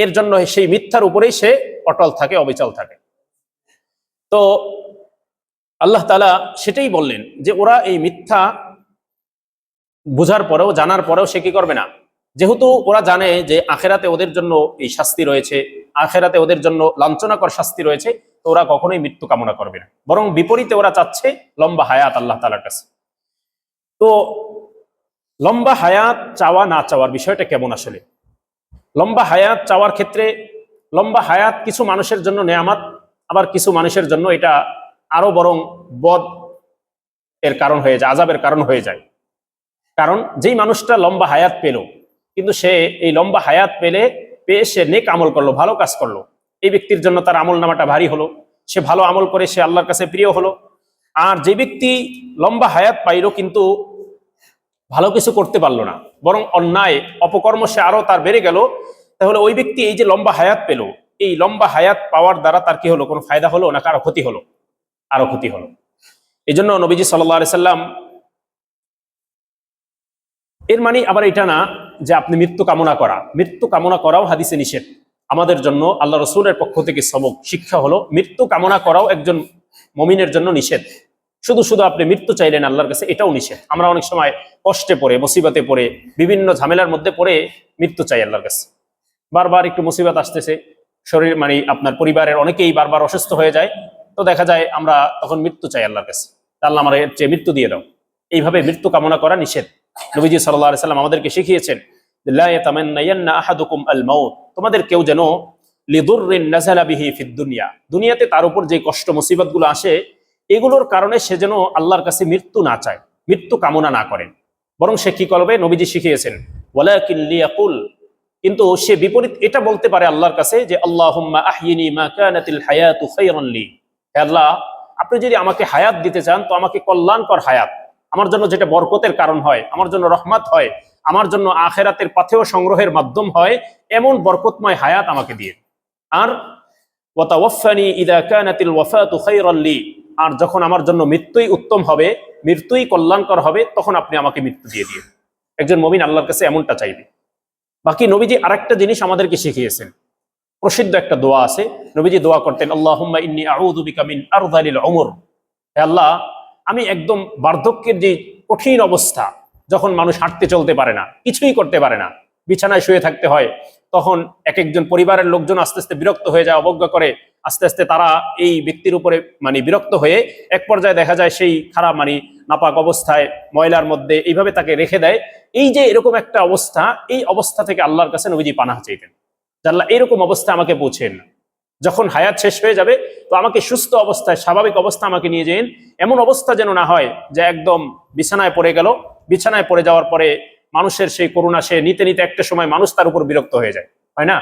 এর জন্য সেই মিথ্যার উপরেই সে অটল থাকে, অবিচল থাকে। তো আল্লাহ তাআলা সেটাই বললেন যে ওরা এই মিথ্যা বুঝার পরেও, জানার পরেও সে কি করবে না। যেহেতু ওরা জানে যে আখেরাতে ওদের জন্য এই শাস্তি রয়েছে, আখেরাতে ওদের জন্য লাঞ্ছনাকর শাস্তি রয়েছে, তো ওরা কখনোই মৃত্যু কামনা করবে না, বরং বিপরীতে ওরা চাচ্ছে লম্বা হায়াত আল্লাহ তাআলার কাছে। তো লম্বা হায়াত চাওয়া না চাওয়ার বিষয়টা কেমন আসলে? লম্বা হায়াত চাওয়ার ক্ষেত্রে, লম্বা হায়াত কিছু মানুষের জন্য নেয়ামত, আবার কিছু মানুষের জন্য এটা আরো বরং বদ এর কারণ হয়ে যায়, আযাবের কারণ হয়ে যায়। কারণ যেই মানুষটা লম্বা হায়াত পেল, কিন্তু সে এই লম্বা হায়াত পেয়ে সে নেক আমল করলো, ভালো কাজ করলো, এই ব্যক্তির জন্য তার আমল নামাটা ভারী হলো, সে ভালো আমল করে সে আল্লাহর কাছে প্রিয় হলো। আর যে ব্যক্তি লম্বা হায়াত পাইলো কিন্তু ভালো কিছু করতে পারলো না, বরং অন্যায় অপকর্ম সে আরো তার বেড়ে গেল, তাহলে ওই ব্যক্তি এই যে লম্বা হায়াত পেল, এই লম্বা হায়াত পাওয়ার দ্বারা তার কি হলো? কোনো ফায়দা হলো না, কারো ক্ষতি হলো? আরো ক্ষতি হলো। এই জন্য নবীজি সাল্লাল্লাহু আলাইহি সাল্লাম, এর মানে আবার এটা না যে আপনি মৃত্যু কামনা করাও হাদিসে নিষেধ আমাদের জন্য। আল্লাহ রসুলের পক্ষ থেকে সবক শিক্ষা হলো মৃত্যু কামনা করাও একজন মুমিনের জন্য নিষেধ। শুধু শুধু আপনি মৃত্যু চাইলেন আল্লাহর কাছে, এটাও নিষেধ। আমরা অনেক সময় কষ্টে পড়ে, মুসিবতে পড়ে, বিভিন্ন ঝামেলার মধ্যে পড়ে মৃত্যু চাই আল্লাহর কাছে। বারবার একটু মুসিবত আসতেছে, শরীর মানে আপনার পরিবারের অনেকেই বারবার অসুস্থ হয়ে যায়, তো দেখা যায় আমরা তখন মৃত্যু চাই আল্লাহর কাছে, আল্লাহ আমার এর চেয়ে মৃত্যু দিয়ে দাও। এইভাবে মৃত্যু কামনা করা নিষেধ। নবীজি সাল্লাল্লাহু আলাইহি সাল্লাম আমাদেরকে শিখিয়েছেন, লা ইয়াতামান্নায়ান্না আহাদুকুম আল মাউত, তোমাদের কেউ যেন লিদুররিন নাযালা বিহি ফিদ দুনিয়া, দুনিয়াতে তার উপর যে কষ্ট মুসিবত গুলো আসে এগুলোর কারণে সে যেন আল্লাহর কাছে মৃত্যু না চায়, মৃত্যু কামনা না করেন, বরং সে কি করবে? নবীজি শিখিয়েছেন ওয়ালাকিন লিয়াকুল, কিন্তু সে বিপরীত এটা বলতে পারে আল্লাহর কাছে যে আল্লাহুম্মা আহয়িনি মা কানাতিল হায়াতু খায়রান লি, হে আল্লাহ আপনি যদি আমাকে হায়াত দিতে চান তো আমাকে কল্যাণকর হায়াত, আমার জন্য যেটা বরকতের কারণ হয়, আমার জন্য রহমত হয়, আমার জন্য আখিরাতের পাথেয় সংগ্রহের মাধ্যম হয়, এমন বরকতময় হায়াত আমাকে দিয়ে। আর ওয়াতাওয়াফানি ইযা কানাতিল ওয়াফাতু খায়রান লি, আর যখন আমার জন্য মৃত্যুই উত্তম হবে, মৃত্যুই কল্যাণকর হবে, তখন আপনি আমাকে মৃত্যু দিয়ে দিন। একজন মুমিন আল্লাহর কাছে এমনটা চাইবে। বাকি নবীজি আরেকটা জিনিস আমাদেরকে শিখিয়েছেন, প্রসিদ্ধ একটা দোয়া আছে, নবীজি দোয়া করতেন আল্লাহুম্মা ইন্নী আউযু বিকা মিন আরযালিল উমর, হে আল্লাহ আমি একদম বার্ধক্যের যে কঠিন অবস্থা, যখন মানুষ হাঁটতে চলতে পারে না, কিছুই করতে পারে না, বিছানায় শুয়ে থাকতে হয়, তখন এক একজন পরিবারের লোকজন আস্তে আস্তে বিরক্ত হয়ে যায়, অবজ্ঞা করে, আস্তে আস্তে তারা এই ব্যক্তির উপরে মানে বিরক্ত হয়ে এক পর্যায়ে দেখা যায় সেই খারাপ মানে নাপাক অবস্থায় ময়লার মধ্যে এইভাবে তাকে রেখে দেয়। এই যে এরকম একটা অবস্থা, এই অবস্থা থেকে আল্লাহর কাছে নবীজি পানাহ চাইতেন, আল্লাহ এরকম অবস্থা আমাকে পৌঁছেন না, যখন হায়াত শেষ হয়ে যাবে তো আমাকে সুস্থ অবস্থায়, স্বাভাবিক অবস্থা আমাকে নিয়ে যান, এমন অবস্থা যেন না হয় যে একদম বিছানায় পড়ে গেল, বিছানায় পড়ে যাওয়ার পরে মানুষের সেই করুণা সে নিতে নিতে একটা সময় মানুষ তার উপর বিরক্ত হয়ে যায়, হয় না?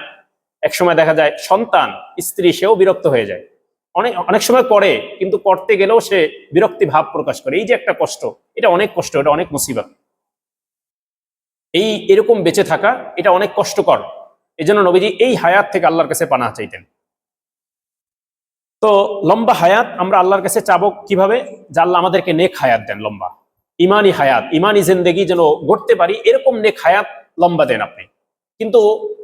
এক সময় দেখা যায় সন্তান, স্ত্রী, সেও বিরক্ত হয়ে যায়, অনেক অনেক সময় করে, কিন্তু করতে গেলেও সে বিরক্তি ভাব প্রকাশ করে। এই যে একটা কষ্ট, এটা অনেক কষ্ট, এটা অনেক মুসিবত। এই এরকম বেঁচে থাকা এটা অনেক কষ্টকর। এই জন্য নবীজি এই হায়াত থেকে আল্লাহর কাছে পানাহ চাইতেন। তো লম্বা হায়াত আমরা আল্লাহর কাছে চাবো কিভাবে? যে আল্লাহ আমাদেরকে নেক হায়াত দেন, লম্বা ইমানি হায়াত, ইমানি জিন্দেগি যেন গড়তে পারি, এরকম নেক হায়াত লম্বা দেন আপনি। কিন্তু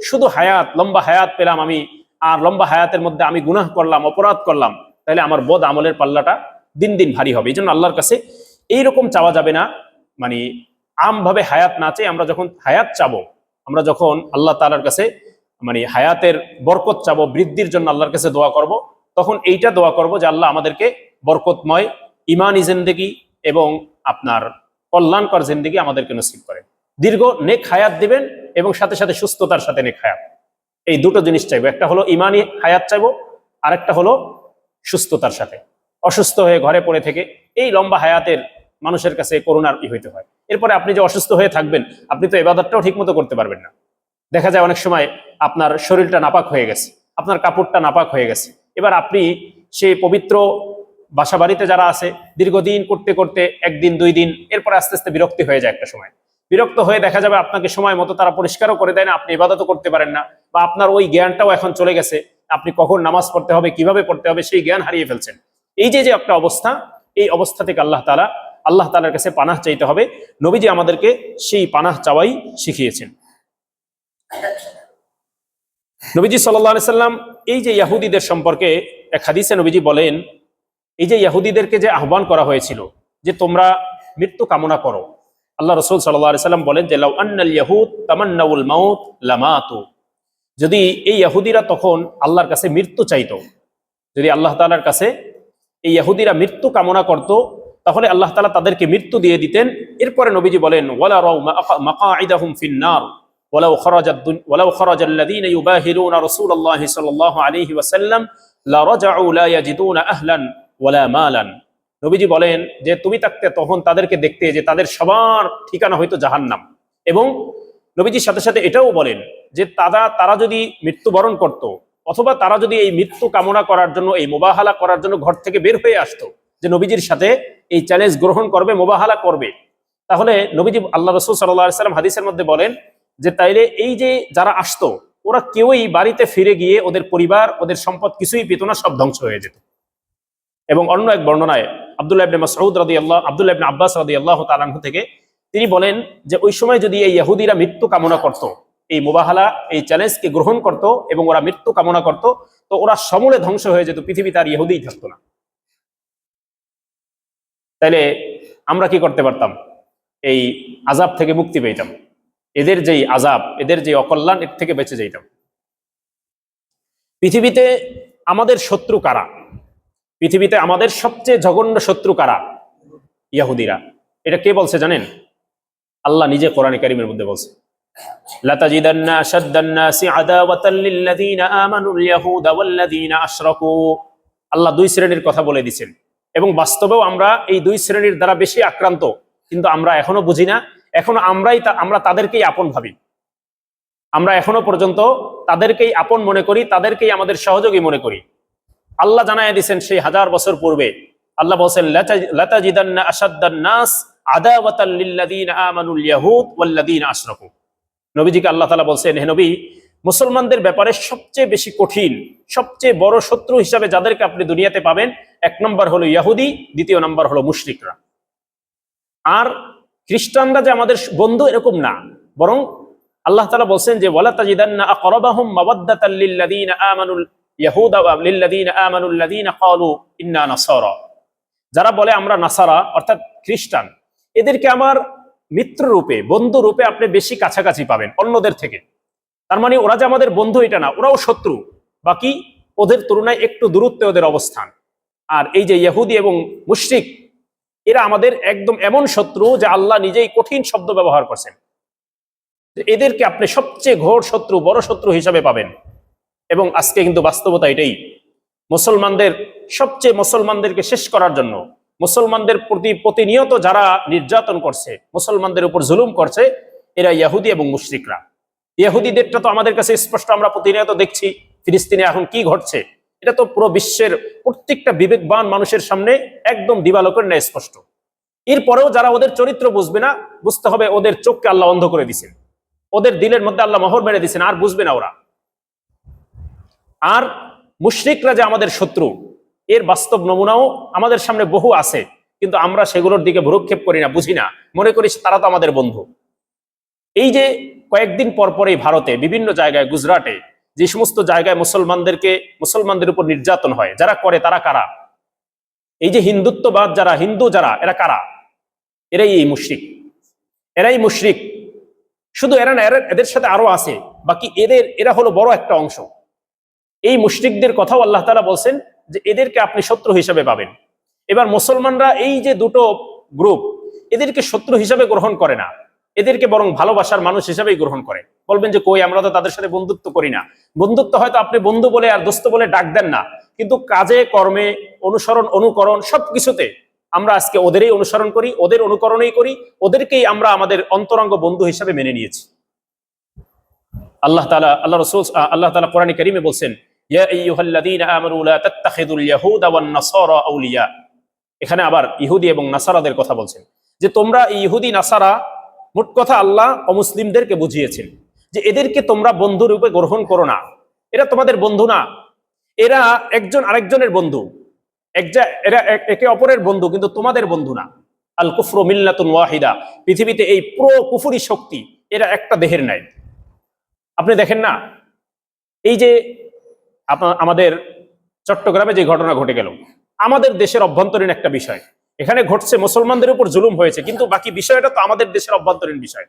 শুধু হায়াত, লম্বা হায়াত পেলাম আমি, আর লম্বা হায়াতের মধ্যে আমি গুনাহ করলাম, অপরাধ করলাম, তাহলে আমার বদ আমলের পাল্লাটা দিন দিন ভারী হবে। এই জন্য আল্লাহর কাছে এইরকম চাওয়া যাবে না, মানে আমভাবে হায়াত না চেয়ে আমরা যখন হায়াত চাবো, আমরা যখন আল্লাহ তাআলার কাছে মানে হায়াতের বরকত চাবো, বৃদ্ধির জন্য আল্লাহর কাছে দোয়া করব, তখন এইটা দোয়া করব যে আল্লাহ আমাদেরকে বরকতময় ইমানি জিন্দেগি এবং আপনার কল্যাণকর জিন্দেগি আমাদেরকে নসিব করেন, দীর্ঘ নেক হায়াত দিবেন এবং সাথে সাথে সুস্থতার সাথে নেক হায়াত। এই দুটো জিনিস চাইবো, একটা হলো ইমানি হায়াত চাইবো, আর একটা হলো সুস্থতার সাথে। অসুস্থ হয়ে ঘরে পড়ে থেকে এই লম্বা হায়াতের মানুষের কাছে করুণার হইতে হয়। এরপরে আপনি যে অসুস্থ হয়ে থাকবেন, আপনি তো ইবাদতটাও ঠিক মতো করতে পারবেন না। দেখা যায় অনেক সময় আপনার শরীরটা নাপাক হয়ে গেছে, আপনার কাপড়টা নাপাক হয়ে গেছে, এবার আপনি সেই পবিত্র বাসা বাড়িতে যারা আছে দীর্ঘদিন করতে করতে একদিন দুই দিন, এরপরে আস্তে আস্তে বিরক্তি হয়ে যায়, একটা সময় বিরক্ত হয়ে দেখা যাবে আপনাকে সময় মতো তারা পরিষ্কারও করে দেয় না, আপনি ইবাদতও করতে পারেন না, বা আপনার ওই জ্ঞানটাও এখন চলে গেছে, আপনি কখন নামাজ পড়তে হবে, কিভাবে পড়তে হবে সেই জ্ঞান হারিয়ে ফেলছেন। এই যে যে একটা অবস্থা, এই অবস্থা থেকে আল্লাহ তাআলার কাছে পানাহ চাইতে হবে। নবীজি আমাদেরকে সেই পানাহ চাওয়াই শিখিয়েছেন। নবীজি সাল্লাল্লাহু আলাইহি সাল্লাম এই যে ইহুদিদের সম্পর্কে এক হাদিসে নবীজি বলেন, এই যে ইহুদিদেরকে যে আহ্বান করা হয়েছিল যে তোমরা মৃত্যু কামনা করো, আল্লাহ রাসূল সাল্লাল্লাহু আলাইহি সাল্লাম বলেন যে লাউ আন্নাল ইয়াহুদ তামান্নাউল মাউত লামাতু, যদি এই ইহুদিরা তখন আল্লাহর কাছে মৃত্যু চাইতো, যদি আল্লাহ তাআলার কাছে এই ইহুদিরা মৃত্যু কামনা করত, তাহলে আল্লাহ তাআলা তাদেরকে মৃত্যু দিয়ে দিতেন। এরপরে নবীজি বলেন ওয়ালা রাউ মাকাইদাহুম ফিন্নার ওয়ালাউ খারাজাল্লাযীনা ইউবাহিরুনা রাসূলুল্লাহি সাল্লাল্লাহু আলাইহি ওয়াসাল্লাম লা রাজাউ লা ইয়াজিদুনা আহলান ওয়ালা মালান। নবীজি বলেন যে তুমি থাকতে তখন তাদেরকে দেখতে যে তাদের সবার ঠিকানা হয়তো জাহান্নাম, এবং নবীজির সাথে সাথে এটাও বলেন যে তারা যদি মৃত্যুবরণ করত, অথবা তারা যদি এই মৃত্যু কামনা করার জন্য, এই মুবাহালা করার জন্য ঘর থেকে বের হয়ে আসতো, যে নবীজির সাথে এই চ্যালেঞ্জ গ্রহণ করবে, মুবাহালা করবে, তাহলে নবীজি আল্লাহ রাসূল সাল্লাল্লাহু আলাইহি ওয়াসাল্লাম হাদিসের মধ্যে বলেন যে তাইলে এই যে যারা আসতো ওরা কেউই বাড়িতে ফিরে গিয়ে ওদের পরিবার, ওদের সম্পদ কিছুই পেত না, সব ধ্বংস হয়ে যেত। এবং অন্য এক বর্ণনায় আব্দুল্লাহ ইবনে মাসউদ রাদিয়াল্লাহু আব্দুল্লাহ ইবনে আব্বাস রাদিয়াল্লাহু তাআলা আনহু থেকে, তিনি বলেন যে ওই সময় যদি এই ইহুদিরা মৃত্যু কামনা করত, এই মুবাহালা এই চ্যালেঞ্জকে গ্রহণ করত এবং ওরা মৃত্যু কামনা করত, তো ওরা সমূলে ধ্বংস হয়ে যেত, পৃথিবীতে আর ইহুদিই থাকতো না। তাইলে আমরা কি করতে পারতাম? এই আযাব থেকে মুক্তি পেতাম, এদের যেই আযাব, এদের যে অকল্যাণ, এর থেকে বেঁচে যেতাম। পৃথিবীতে আমাদের শত্রু কারা? পৃথিবীতে আমাদের সবচেয়ে জঘন্য শত্রু কারা? ইহুদিরা। এটা কে বলছে জানেন? আল্লাহ নিজে কোরআনে কারীমের মধ্যে বলছে, লাতাজিদান্না আশাদ্দান নাসি আদাওয়াতাল লিল্লাযীনা আমানুল ইয়াহুদা ওয়াল্লাযীনা আশরাকু। আল্লাহ দুই শ্রেণীর কথা বলে দিয়েছেন, এবং বাস্তবেও আমরা এই দুই শ্রেণীর দ্বারা বেশি আক্রান্ত, কিন্তু আমরা এখনো বুঝি না। এখনো আমরা তাদেরকেই আপন ভাবি, আমরা এখনো পর্যন্ত তাদেরকেই আপন মনে করি, তাদেরকেই আমাদের সহযোগী মনে করি। আল্লাহ জানায় দিয়েছেন সেই 1000 বছর পূর্বে, আল্লাহ বলেন লাতাজিদান্না আশাদ্দান নাস আদাওয়াতাল লিল্লাযীনা আমানুল ইয়াহুদ ওয়াল্লাযীনা আশরাকু। নবীজিকে আল্লাহ তাআলা বলছেন, হে নবী, মুসলমানদের ব্যাপারে সবচেয়ে বেশি কঠিন, সবচেয়ে বড় শত্রু হিসাবে যাদেরকে আপনি দুনিয়াতে পাবেন, 1 নম্বর হলো ইহুদি, 2য় নম্বর হলো মুশরিকরা। আর খ্রিস্টানরা যে আমাদের বন্ধু এরকম না, বরং আল্লাহ তাআলা বলছেন যে ওয়ালা তাজিদান্না আকরাবাহুম মাওয়াদ্দাতাল লিল্লাযীনা আমানুল ইয়াহুদা ওয়া লিল্লাযীনা আমানুল্লাযীনা ক্বালু ইন্না নাসারা। যারা বলে আমরা নাসারা, অর্থাৎ খ্রিস্টান, এদেরকে আমার মিত্র রূপে, বন্ধু রূপে আপনি বেশি কাছাকাছি পাবেন অন্যদের থেকে। তার মানে ওরা যে আমাদের বন্ধু এটা না, ওরাও শত্রু, বাকি ওদের তুলনায় একটু দূরত্বে ওদের অবস্থান। আর এই যে ইহুদি এবং মুশরিক, এরা আমাদের একদম এমন শত্রু যে আল্লাহ নিজেই কঠিন শব্দ ব্যবহার করছেন। এদেরকে আপনি সবচেয়ে ঘোর শত্রু, বড় শত্রু হিসাবে পাবেন। এবং আজকে কিন্তু বাস্তবতা এটাই, মুসলমানদেরকে শেষ করার জন্য, মুসলমানদের প্রতি প্রতিনিয়ত যারা নির্যাতন করছে, মুসলমানদের উপর জুলুম করছে, এরা ইহুদি এবং মুশরিকরা। ইহুদিদেরটা তো আমাদের কাছে স্পষ্ট, আমরা প্রতিনিয়ত দেখছি ফিলিস্তিনে এখন কি ঘটছে। এটা তো পুরো বিশ্বের প্রত্যেকটা বিবেকবান মানুষের সামনে একদম দিবালোকের ন্যায় স্পষ্ট। এরপরেও যারা ওদের চরিত্র বুঝবে না, বুঝতে হবে ওদের চোখকে আল্লাহ অন্ধ করে দিয়েছেন, ওদের দিলের মধ্যে আল্লাহ মোহর মেরে দিয়েছেন, আর বুঝবে না ওরা। আর মুশরিকরা যে আমাদের শত্রু, এর বাস্তব নমুনাও আমাদের সামনে বহু আছে, কিন্তু আমরা সেগুলোর দিকে ভ্রুক্ষেপ করি না, বুঝি না, মনে করি তারা তো আমাদের বন্ধু। এই যে কয়েকদিন পর পরই ভারতে বিভিন্ন জায়গায়, গুজরাটে যে সমস্ত জায়গায় মুসলমানদের উপর নির্যাতন হয়, যারা করে তারা কারা? এই যে হিন্দুত্ববাদ যারা, হিন্দু যারা, এরা কারা? এরাই মুশরিক। শুধু এরা না, এদের সাথে আরো আছে বাকি, এরা হলো বড় একটা অংশ। এই মুশরিকদের কথাও আল্লাহ তাআলা বলছেন যে এদেরকে আপনি শত্রু হিসেবে পাবেন। এবার মুসলমানরা এই যে দুটো গ্রুপ, এদেরকে শত্রু হিসাবে গ্রহণ করে না, এদেরকে বরং ভালোবাসার মানুষ হিসাবেই গ্রহণ করে। বলবেন যে কই, আমরা তো তাদের সাথে বন্ধুত্ব করি না। বন্ধুত্ব হয়তো আপনি বন্ধু বলে আর দোস্ত বলে ডাক দেন না, কিন্তু কাজে কর্মে, অনুকরণ সবকিছুতে আমরা আজকে ওদেরই অনুসরণ করি, ওদের অনুকরণেই করি, ওদেরকেই আমরা আমাদের অন্তরঙ্গ বন্ধু হিসাবে মেনে নিয়েছি। আল্লাহ তাআলা কোরআনে কারীমে বলছেন, ইয়া আইয়ুহাল্লাযীনা আমানু লা তাত্তাখিযুল ইয়াহুদা ওয়ান নাসারা আউলিয়া। এখানে আবার ইহুদি এবং নাসারাদের কথা বলছেন, যে তোমরা ইহুদি নাসারা, মোট কথা আল্লাহ অমুসলিমদেরকে বুঝিয়েছেন যে এদেরকে তোমরা বন্ধু রূপে গ্রহণ করো না। এরা তোমাদের বন্ধু না, এরা একজন আরেকজনের বন্ধু, এরা একে অপরের বন্ধু, কিন্তু তোমাদের বন্ধু না। আল কুফরু মিল্লাতুন ওয়াহিদা, পৃথিবীতে এই পুরো কুফরি শক্তি এরা একটা দেহের ন্যায়। আপনি দেখেন না, এই যে আমাদের চট্টগ্রামে যে ঘটনা ঘটে গেল, আমাদের দেশের অভ্যন্তরীণ একটা বিষয়, এখানে ঘটছে, মুসলমানদের উপর জুলুম হয়েছে, কিন্তু বাকি বিষয়টা তো আমাদের দেশের অভ্যন্তরীণ বিষয়।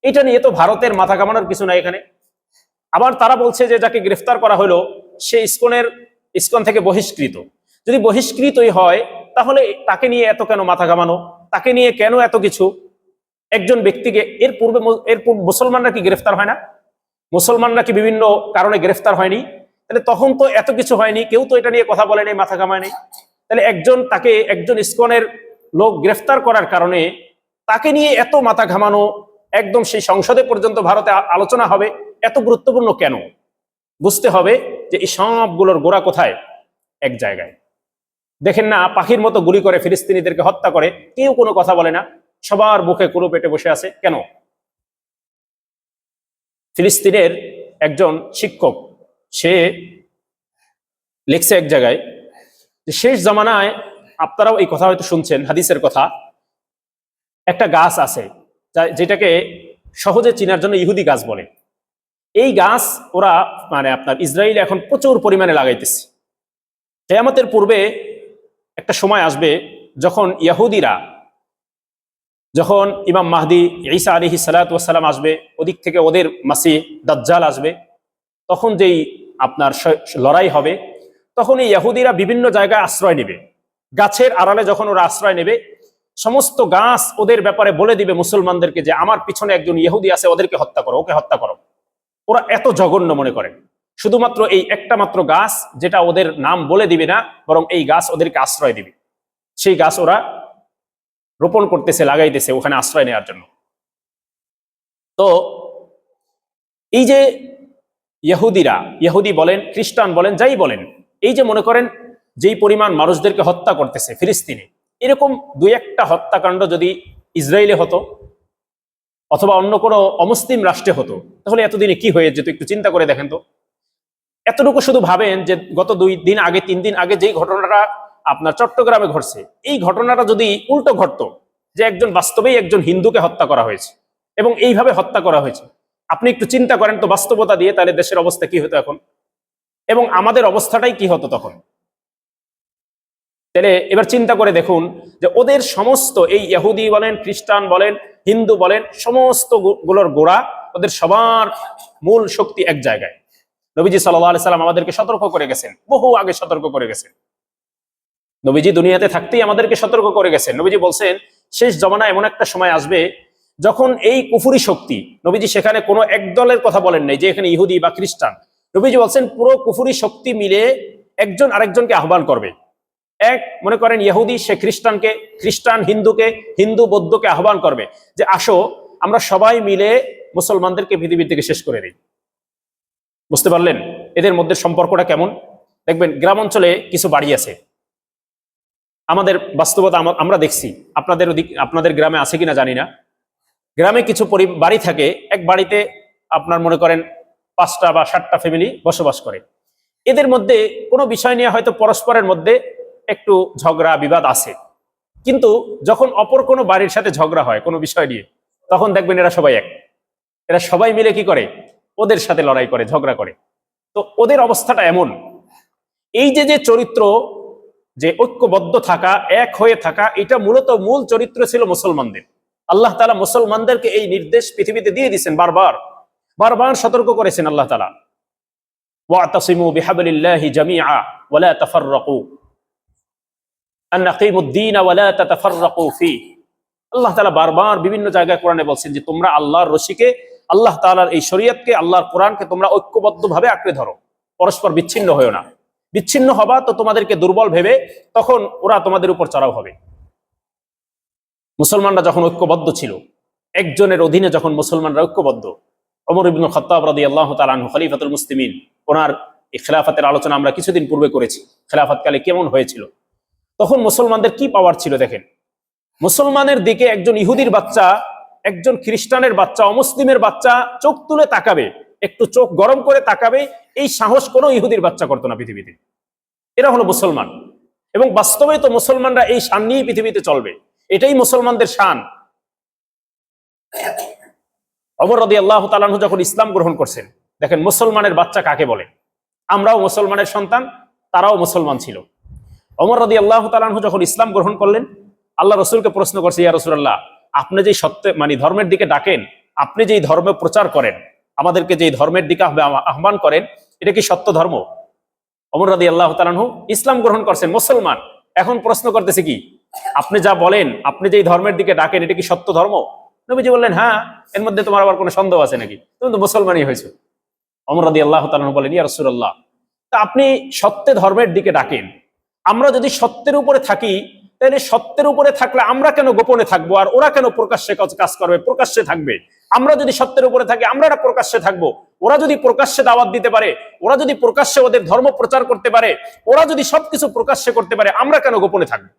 এটা নিয়ে তো ভারতের মাথা কামানোর কিছু নাই এখানে। আবার তারা বলছে যে যাকে গ্রেফতার করা হলো সে ইসকন থেকে বহিষ্কৃত। যদি বহিষ্কৃতই হয়, তাহলে তাকে নিয়ে এত কেন মাথা কামানো, তাকে নিয়ে কেন এত কিছু? একজন ব্যক্তিকে এর পূর্বে মুসলমানরা কি গ্রেফতার হয় না? মুসলমানরা কি বিভিন্ন কারণে গ্রেফতার হয়নি? তাহলে তখন তো এত কিছু হয়নি, কেউ তো এটা নিয়ে কথা বলে নাই, মাথা কামায় নাই। তাহলে একজন ইসকনের লোক গ্রেফতার করার কারণে তাকে নিয়ে এত মাথা ঘামানো, একদম সেই সংসদে পর্যন্ত ভারতে আলোচনা হবে, এত গুরুত্বপূর্ণ কেন? বুঝতে হবে যে এই সবগুলোর গোড়া কোথায়? এক জায়গায়। দেখেন না, পাখির মতো গুলি করে ফিলিস্তিনিদেরকে হত্যা করে, কেউ কোনো কথা বলে না, সবার মুখে কুলো পেটে বসে আছে। কেন? ফিলিস্তিনের একজন শিক্ষক সে লিখছে এক জায়গায় যে শেষ জামানায় আপনারাও এই কথা হয়তো শুনছেন, হাদিসের কথা। একটা গাছ আছে যেটাকে সহজে চেনার জন্য ইহুদি গাছ বলে। এই গাছ ওরা মানে আপনার ইসরায়েল এখন প্রচুর পরিমাণে লাগাইতেছে। কিয়ামতের পূর্বে একটা সময় আসবে যখন ইহুদিরা, যখন ইমাম মাহদি ঈসা আলাইহিস সালাতু ওয়াস সালাম আসবে, ওদিক থেকে ওদের মাসিহ দাজ্জাল আসবে, তখন যেই আপনার লড়াই হবে, তখন এই ইহুদিরা বিভিন্ন জায়গায় আশ্রয় নেবে। গাছের আড়ালে যখন ওরা আশ্রয় নেবে, সমস্ত গাছ ওদের ব্যাপারে বলে দিবে মুসলমানদেরকে যে আমার পিছনে একজন ইহুদি আছে, ওদেরকে হত্যা করো, ওকে হত্যা করো। ওরা এত জঘন্য মনে করে। শুধুমাত্র এই একটা মাত্র গাছ যেটা ওদের নাম বলে দিবে না, বরং এই গাছ ওদেরকে আশ্রয় দিবে, সেই গাছ ওরা রোপণ করতেছে, লাগাইতেছে ওখানে আশ্রয় নেওয়ার জন্য। তো এই যে ইহুদিরা, ইহুদি বলেন, খ্রিস্টান বলেন, যাই বলেন, এই যে মনে করেন যেই পরিমাণ মানুষদেরকে হত্যা করতেছে ফিলিস্তিনে, এরকম দুই একটা হত্যাকাণ্ড যদি ইসরায়েলে হতো অথবা অন্য কোনো অমুসলিম রাষ্ট্রে হতো, তাহলে এতদিনে কি হয়ে যেত একটু চিন্তা করে দেখেন তো। এতটুকু শুধু ভাবেন যে গত 2 দিন আগে 3 দিন আগে যেই ঘটনাটা আপনার চট্টগ্রামে ঘটছে, এই ঘটনাটা যদি উল্টো ঘটতো, যে একজন বাস্তবেই একজন হিন্দুকে হত্যা করা হয়েছে এবং এইভাবে হত্যা করা হয়েছে, আপনি একটু চিন্তা করেন তো বাস্তবতা দিয়ে, তাহলে দেশের অবস্থা কি হতো এখন এবং আমাদের অবস্থাটাই কি হতো তখন। তাহলে এবার চিন্তা করে দেখুন যে ওদের সমস্ত এই ইহুদি বলেন, খ্রিস্টান বলেন, হিন্দু বলেন, সমস্ত গুলোর গোড়া, ওদের সবার মূল শক্তি এক জায়গায়। নবীজি সাল্লাল্লাহু আলাইহি সাল্লাম আমাদেরকে সতর্ক করে গেছেন, বহু আগে সতর্ক করে গেছেন। নবীজি দুনিয়াতে থাকতেই আমাদেরকে সতর্ক করে গেছেন। নবীজি বলছেন শেষ জমানায় এমন একটা সময় আসবে যখন এই কুফরি শক্তি, নবীজি সেখানে কোনো এক দলের কথা বলেন নাই যে এখানে ইহুদি বা খ্রিস্টান, নবীজি বলছেন পুরো কুফরি শক্তি মিলে একজন আরেকজনকে আহ্বান করবে। এক মনে করেন ইহুদি সে খ্রিস্টানকে, খ্রিস্টান হিন্দুকে, হিন্দু বৌদ্ধকে আহ্বান করবে যে আসো আমরা সবাই মিলে মুসলমানদেরকে পৃথিবী থেকে শেষ করে দিই। বুঝতে পারলেন এদের মধ্যে সম্পর্কটা কেমন? দেখবেন গ্রাম অঞ্চলে কিছু বাড়ি আছে, আমাদের বাস্তবতা আমরা দেখছি, আপনাদের গ্রামে আছে কিনা জানি না। গ্রামে কিছু বাড়ি থাকে, এক বাড়িতে আপনার মনে করেন 5টা বা 7টা ফ্যামিলি বসবাস করে। এদের মধ্যে কোনো বিষয় নিয়ে হয়তো পরস্পরের মধ্যে একটু ঝগড়া বিবাদ আছে, কিন্তু যখন অপর কোনো বাড়ির সাথে ঝগড়া হয় কোনো বিষয় নিয়ে, তখন দেখবেন এরা সবাই এক, এরা সবাই মিলে কি করে, ওদের সাথে লড়াই করে, ঝগড়া করে। তো ওদের অবস্থাটা এমন। এই যে চরিত্র, যে ঐক্যবদ্ধ থাকা, এক হয়ে থাকা, এটা মূলত মূল চরিত্র ছিল মুসলমানদের। আল্লাহ তাআলা মুসলমানদেরকে এই নির্দেশ পৃথিবীতে দিয়ে দিয়েছেন, বারবার বারবার সতর্ক করেছেন আল্লাহ তাআলা, ওয়াতাসিমু বিহাবলিল্লাহি জামিআ ওয়া লা তাফাররাকু আন আকিমুদ-দীন ওয়া লা তাতাফাররাকু ফি। আল্লাহ তাআলা বারবার বিভিন্ন জায়গায় কোরআনে বলছেন যে তোমরা আল্লাহর রশিকে, আল্লাহ তাআলার এই শরীয়তকে, আল্লাহর কোরআনকে তোমরা ঐক্যবদ্ধভাবে আঁকড়ে ধরো, পরস্পর বিচ্ছিন্ন হয়ো না। বিচ্ছিন্ন হবা তো তোমাদেরকে দুর্বল ভেবে তখন ওরা তোমাদের উপর চড়াও হবে। মুসলমানরা যখন ঐক্যবদ্ধ ছিল, একজনের অধীনে যখন মুসলমানরা ঐক্যবদ্ধ, ওমর ইবনে খাত্তাব রাদিয়াল্লাহু তাআলা আনহু খলিফাতুল মুসলিমিন, ওনার এই খেলাফতের আলোচনা আমরা কিছুদিন পূর্বে করেছি, খেলাফতকালে কেমন হয়েছিল। তখন মুসলমানদের কি পাওয়ার ছিল দেখেন। মুসলমানের দিকে একজন ইহুদির বাচ্চা, একজন খ্রিস্টানের বাচ্চা, অমুসলিমের বাচ্চা চোখ তুলে তাকাবে, একটু চোখ গরম করে তাকাবে, এই সাহস কোনো ইহুদির বাচ্চা করতো না পৃথিবীতে। এরা হলো মুসলমান, এবং বাস্তবে তো মুসলমানরা এই শান নিয়েই পৃথিবীতে চলবে, এটাই মুসলমানদের শান। ওমর রাদিয়াল্লাহু তাআলা আনহু যখন ইসলাম গ্রহণ করছেন, দেখেন মুসলমানের বাচ্চা কাকে বলে। আমরাও মুসলমানের সন্তান, তারাও মুসলমান ছিল। ওমর রাদিয়াল্লাহু তাআলা আনহু যখন ইসলাম গ্রহণ করলেন, আল্লাহ রাসূলকে প্রশ্ন করছে, ইয়া রাসূলুল্লাহ, আপনি যেই সত্যে ধর্মের দিকে ডাকেন, আপনি যেই ধর্ম প্রচার করেন, আমাদেরকে যেই ধর্মের দিকে আহ্বান করেন, এটা কি সত্য ধর্ম? ওমর রাদিয়াল্লাহু তাআলা আনহু ইসলাম গ্রহণ করছেন, মুসলমান। এখন প্রশ্ন করতেছে কি, আপনি যা বলেন, আপনি যেই ধর্মের দিকে ডাকেন, এটা কি সত্য ধর্ম? নবীজি বললেন, হ্যাঁ, এর মধ্যে তোমার আবার কোনো সন্দেহ আছে নাকি? তুমি তো মুসলমানই হয়েছো। ওমর রাদিয়াল্লাহু তাআলা আনহু বলেন, ইয়া রাসূলুল্লাহ, তা আপনি সত্য ধর্মের দিকে ডাকেন, আমরা যদি সত্যের উপরে থাকি, তাহলে সত্যের উপরে থাকলে আমরা কেন গোপনে থাকবো, আর ওরা কেন প্রকাশ্যে কাজ করবে, প্রকাশ্যে থাকবে? আমরা যদি সত্যের উপরে থাকি, আমরা প্রকাশ্যে থাকবো। ওরা যদি প্রকাশ্যে দাওয়াত দিতে পারে, ওরা যদি প্রকাশ্যে ওদের ধর্ম প্রচার করতে পারে, ওরা যদি সবকিছু প্রকাশ্যে করতে পারে, আমরা কেন গোপনে থাকবো?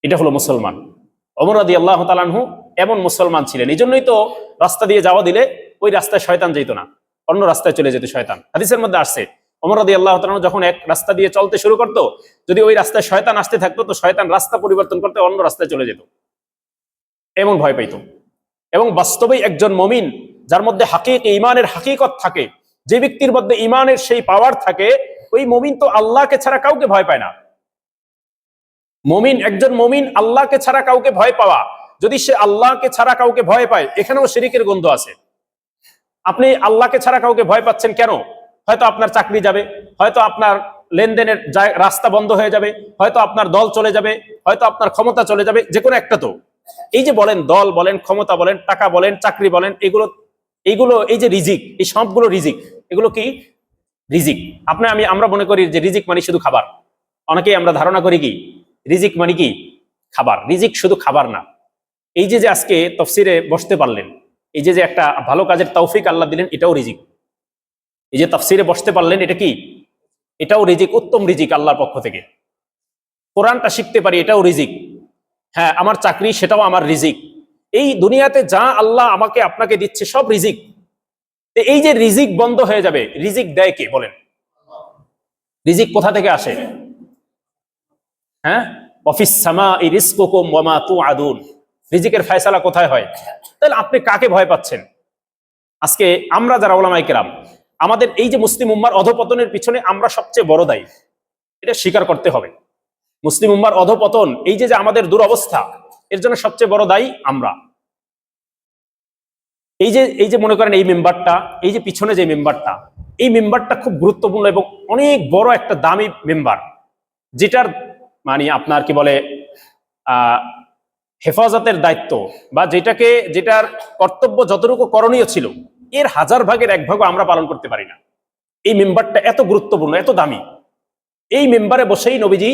এটা হলো মুসলমান। ওমর রাদিয়াল্লাহু তাআলা আনহু এমন মুসলমান ছিলেন। এই জন্যই তো রাস্তা দিয়ে যাওয়া দিলে ওই রাস্তায় শয়তান যেত না, অন্য রাস্তায় চলে যেত শয়তান। হাদিসের মধ্যে আসছে ওমর রাদিয়াল্লাহু তাআলা যখন এক রাস্তা দিয়ে চলতে শুরু করতো, যদি ওই রাস্তায় শয়তান আসতে থাকতো তো শয়তান রাস্তা পরিবর্তন করতে অন্য রাস্তায় চলে যেত, এমন ভয় পাইত। এবং বাস্তবেই একজন মুমিন যার মধ্যে হাকিকি ঈমানের হাকিকত থাকে, যে ব্যক্তির মধ্যে ঈমানের সেই পাওয়ার থাকে, ওই মুমিন তো আল্লাহকে ছাড়া কাউকে ভয় পায় না। একজন মুমিন আল্লাহকে ছাড়া কাউকে ভয় পাওয়া, যদি সে আল্লাহকে ছাড়া কাউকে ভয় পায়, এখানেও শিরকের গন্ধ আছে। আপনি আল্লাহকে ছাড়া কাউকে ভয় পাচ্ছেন কেন? হয়তো আপনার চাকরি যাবে, হয়তো আপনার লেনদেনের রাস্তা বন্ধ হয়ে যাবে, হয়তো আপনার দল চলে যাবে, হয়তো আপনার ক্ষমতা চলে যাবে, যে কোনো একটা। তো এই যে বলেন দল বলেন, ক্ষমতা বলেন, টাকা বলেন, চাকরি বলেন, এইগুলো এই যে রিজিক, এই সবগুলো রিজিক। এগুলো কি রিজিক? আমরা মনে করি যে রিজিক মানে শুধু খাবার। অনেকেই আমরা ধারণা করি কি রিজিক মানে কি খাবার। রিজিক শুধু খাবার না। এই যে আজকে তাফসীরে বসতে পারলেন, এই যে একটা ভালো কাজের তৌফিক আল্লাহ দিলেন, এটাও রিজিক। এই যে তাফসীরে বসতে পারলেন, এটা কি? এটাও রিজিক, উত্তম রিজিক আল্লাহর পক্ষ থেকে। কোরআনটা শিখতে পারি, এটাও রিজিক। হ্যাঁ, আমার চাকরি, সেটাও আমার রিজিক। এই দুনিয়াতে যা আল্লাহ আমাকে আপনাকে দিচ্ছে সব রিজিক। এই যে রিজিক বন্ধ হয়ে যাবে, রিজিক দেয় কে বলেন? রিজিক কোথা থেকে আসে? হ্যাঁ, অফিস সামাই রিজকুকুম ওয়া মা তুআদুন। রিজিকের ফয়সালা কোথায় হয়? তাহলে আপনি কাকে ভয় পাচ্ছেন? আজকে আমরা যারা উলামায়ে কেরাম, আমাদের এই যে মুসলিম উম্মার অধপতনের পিছনে আমরা সবচেয়ে বড় দায়ী, এটা স্বীকার করতে হবে। মুসলিম উম্মার অধপতন, এই যে আমাদের দুরবস্থা, এর জন্য সবচেয়ে বড় দায়ী আমরা। এই যে মনে করেন এই মেম্বারটা, এই যে পিছনে যে মেম্বারটা, এই মেম্বারটা খুব গুরুত্বপূর্ণ এবং অনেক বড় একটা দামি মেম্বার, যেটার মানে আপনার কি বলে হেফাজতের দায়িত্ব, বা যেটার কর্তব্য যতটুকু করণীয় ছিল, এর 1000 ভাগের 1 ভাগও আমরা পালন করতে পারি না। এই মেম্বারটা এত গুরুত্বপূর্ণ, এত দামি। এই মেম্বারে বসেই নবীজি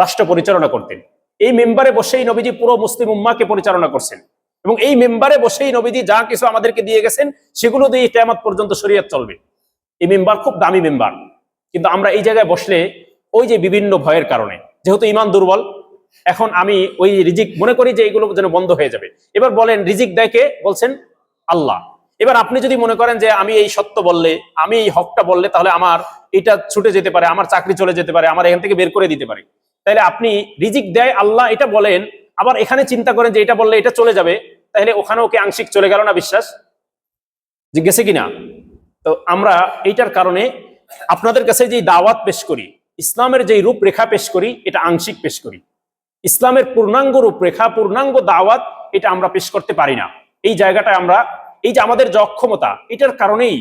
রাষ্ট্র পরিচালনা করতেন। এই মেম্বারে বসেই নবীজি পুরো মুসলিম উম্মাকে পরিচালনা করছেন। এবং এই মেম্বারে বসেই নবীজি যা কিছু আমাদেরকে দিয়ে গেছেন, সেগুলো দিয়ে কিয়ামত পর্যন্ত শরীয়ত চলবে। এই মেম্বার খুব দামি মেম্বার। কিন্তু আমরা এই জায়গায় বসলে ওই যে বিভিন্ন ভয়ের কারণে, যেহেতু ঈমান দুর্বল, এখন আমি ওই রিজিক মনে করি যে এগুলো যেন বন্ধ হয়ে যাবে। এবার বলেন রিজিক দেয় কে? বলছেন আল্লাহ। এবার আপনি যদি মনে করেন যে আমি এই সত্য বললে, আমি এই হকটা বললে, তাহলে আমার এটা ছুটে যেতে পারে, আমার চাকরি চলে যেতে পারে, আমার এখান থেকে বের করে দিতে পারে, তাহলে আপনি রিজিক দেয় আল্লাহ এটা বলেন, আবার এখানে চিন্তা করেন যে এটা বললে এটা চলে যাবে, তাহলে ওখানেও কি আংশিক চলে গেল না বিশ্বাস? জিজ্ঞেসে কিনা? তো আমরা এইটার কারণে আপনাদের কাছে যে দাওয়াত পেশ করি, ইসলামের যে রূপরেখা পেশ করি, এটা আংশিক পেশ করি। ইসলামের পূর্ণাঙ্গ রূপরেখা, পূর্ণাঙ্গ দাওয়াত এটা আমরা পেশ করতে পারি না। এই জায়গাটায় আমরা, এই যে আমাদের যে অক্ষমতা, এটার কারণেই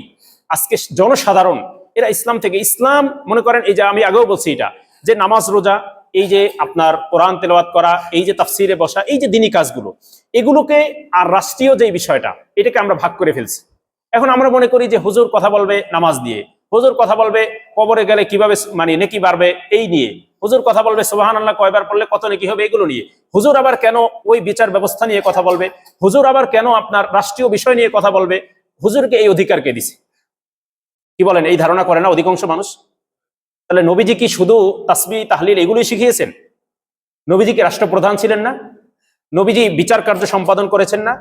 আজকে জনসাধারণ এরা ইসলাম থেকে, ইসলাম মনে করেন এই যে আমি আগেও বলছি, এটা যে নামাজ রোজা, এই যে আপনার কোরআন তেলাওয়াত করা, এই যে তাফসিরে বসা, এই যে দিনী কাজগুলো, এগুলোকে আর রাষ্ট্রীয় যে বিষয়টা, এটাকে আমরা ভাগ করে ফেলছি। এখন আমরা মনে করি যে হুজুর কথা বলবে নামাজ দিয়ে, হুজুর কথা বলবে কবরে গেলে কিভাবে মানে নেকি বাড়বে এই নিয়ে, হুজুর কথা বলবে সুবহানাল্লাহ কয়বার পড়লে কত নেকি হবে এগুলো নিয়ে, হুজুর আবার কেন ওই বিচার ব্যবস্থা নিয়ে কথা বলবে, হুজুর আবার কেন আপনার রাষ্ট্রীয় বিষয় নিয়ে কথা বলবে, হুজুরকে এই অধিকার কে দিছে? কি বলেন? এই ধারণা করে না অধিকাংশ মানুষ। তাহলে নবীজি কি শুধু তাসবিহ তাহলিল এগুলোই শিখিয়েছেন? নবীজি কি রাষ্ট্রপ্রধান ছিলেন না? নবীজি বিচার কার্য সম্পাদন করেছেন না?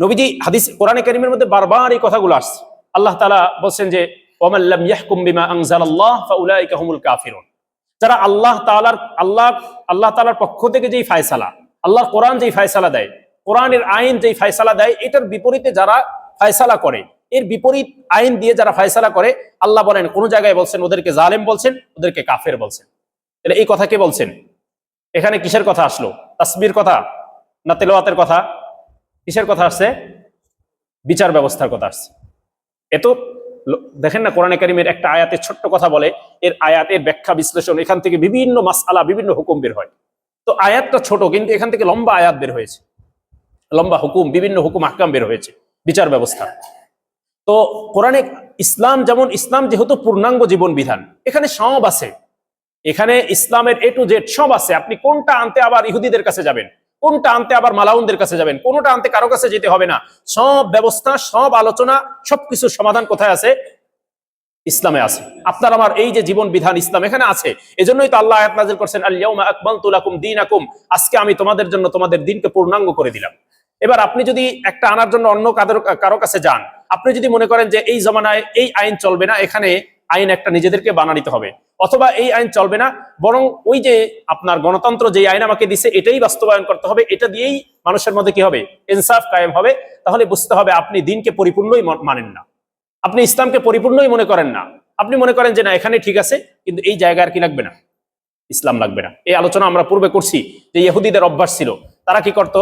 নবীজি হাদিস কোরআনে কারীমের মধ্যে বারবার এই কথাগুলো আসছে। আল্লাহ তাআলা বলছেন যে ওয়ামান লাম ইয়াহকুম বিমা আনজালাল্লাহ ফাউলাইকা হুমুল কাফিরুন। যারা আল্লাহ তাআলার পক্ষ থেকে যেই ফয়সালা, আল্লাহর কোরআন যেই ফয়সালা দেয়, কোরআনের আইন যেই ফয়সালা দেয়, এটার বিপরীতে যারা ফয়সালা করে, এর বিপরীত আইন দিয়ে যারা ফয়সালা করে, আল্লাহ বলেন কোন জায়গায় বলছেন ওদেরকে জালেম বলছেন, ওদেরকে কাফের বলছেন। তাহলে এই কথা কে বলছেন? এখানে কিসের কথা আসলো? তাসবির কথা না তেলাওয়াতের কথা? কিসের কথা আসছে? বিচার ব্যবস্থার কথা আসছে। এত দেখেন না, কোরআনে কারীমের একটা আয়াতের ছোট্ট কথা বলে, এর আয়াতের ব্যাখ্যা বিশ্লেষণ, এখান থেকে বিভিন্ন মাসআলা, বিভিন্ন হুকুম বের হয়। তো আয়াতটা ছোট, কিন্তু এখান থেকে লম্বা আয়াত বের হয়েছে, লম্বা হুকুম, বিভিন্ন হুকুম আহকাম বের হয়েছে বিচার ব্যবস্থা। তো কোরআনে ইসলাম যেহেতু পূর্ণাঙ্গ জীবন বিধান, এখানে সব আছে, এখানে ইসলামের A to Z সব আছে। আপনি কোনটা আনতে আবার ইহুদিদের কাছে যাবেন, কোনটা আনতে আবার মালাউনদের কাছে যাবেন, কোনটা আনতে কারো কাছে যেতে হবে না। সব ব্যবস্থা, সব আলোচনা, সবকিছুর সমাধান কোথায় আছে? ইসলামে আছে। আপনার আমার এই যে জীবন বিধান ইসলাম এখানে আছে। এজন্যই তো আল্লাহ আয়াত নাযিল করছেন আল ইয়াউমা আকমালতু লাকুম দীনাকুম, আজকে আমি তোমাদের জন্য তোমাদের দিনকে পূর্ণাঙ্গ করে দিলাম। এবার আপনি যদি একটা আনার জন্য অন্য কারো কাছে যান, আপনি যদি মনে করেন যে এই জমানায় এই আইন চলবে না, এখানে আইন একটা নিজেদেরকে বানা নিতে হবে, অথবা এই আইন চলবে না, বরং ওই যে আপনার গণতন্ত্র যে আইন আমাকে দিছে এটাই বাস্তবায়ন করতে হবে, এটা দিয়েই মানুষের মধ্যে কি হবে, ইনসাফ কায়েম হবে। তাহলে বুঝতে হবে আপনি দিনকে পরিপূর্ণই মানেন না, আপনি ইসলামকে পরিপূর্ণই মনে করেন না, আপনি মনে করেন যে না এখানে ঠিক আছে, কিন্তু এই জায়গা আর কি লাগবে না, ইসলাম লাগবে না। এই আলোচনা আমরা পূর্বে করছি যে ইহুদিদের অভ্যাস ছিল, তারা কি করত,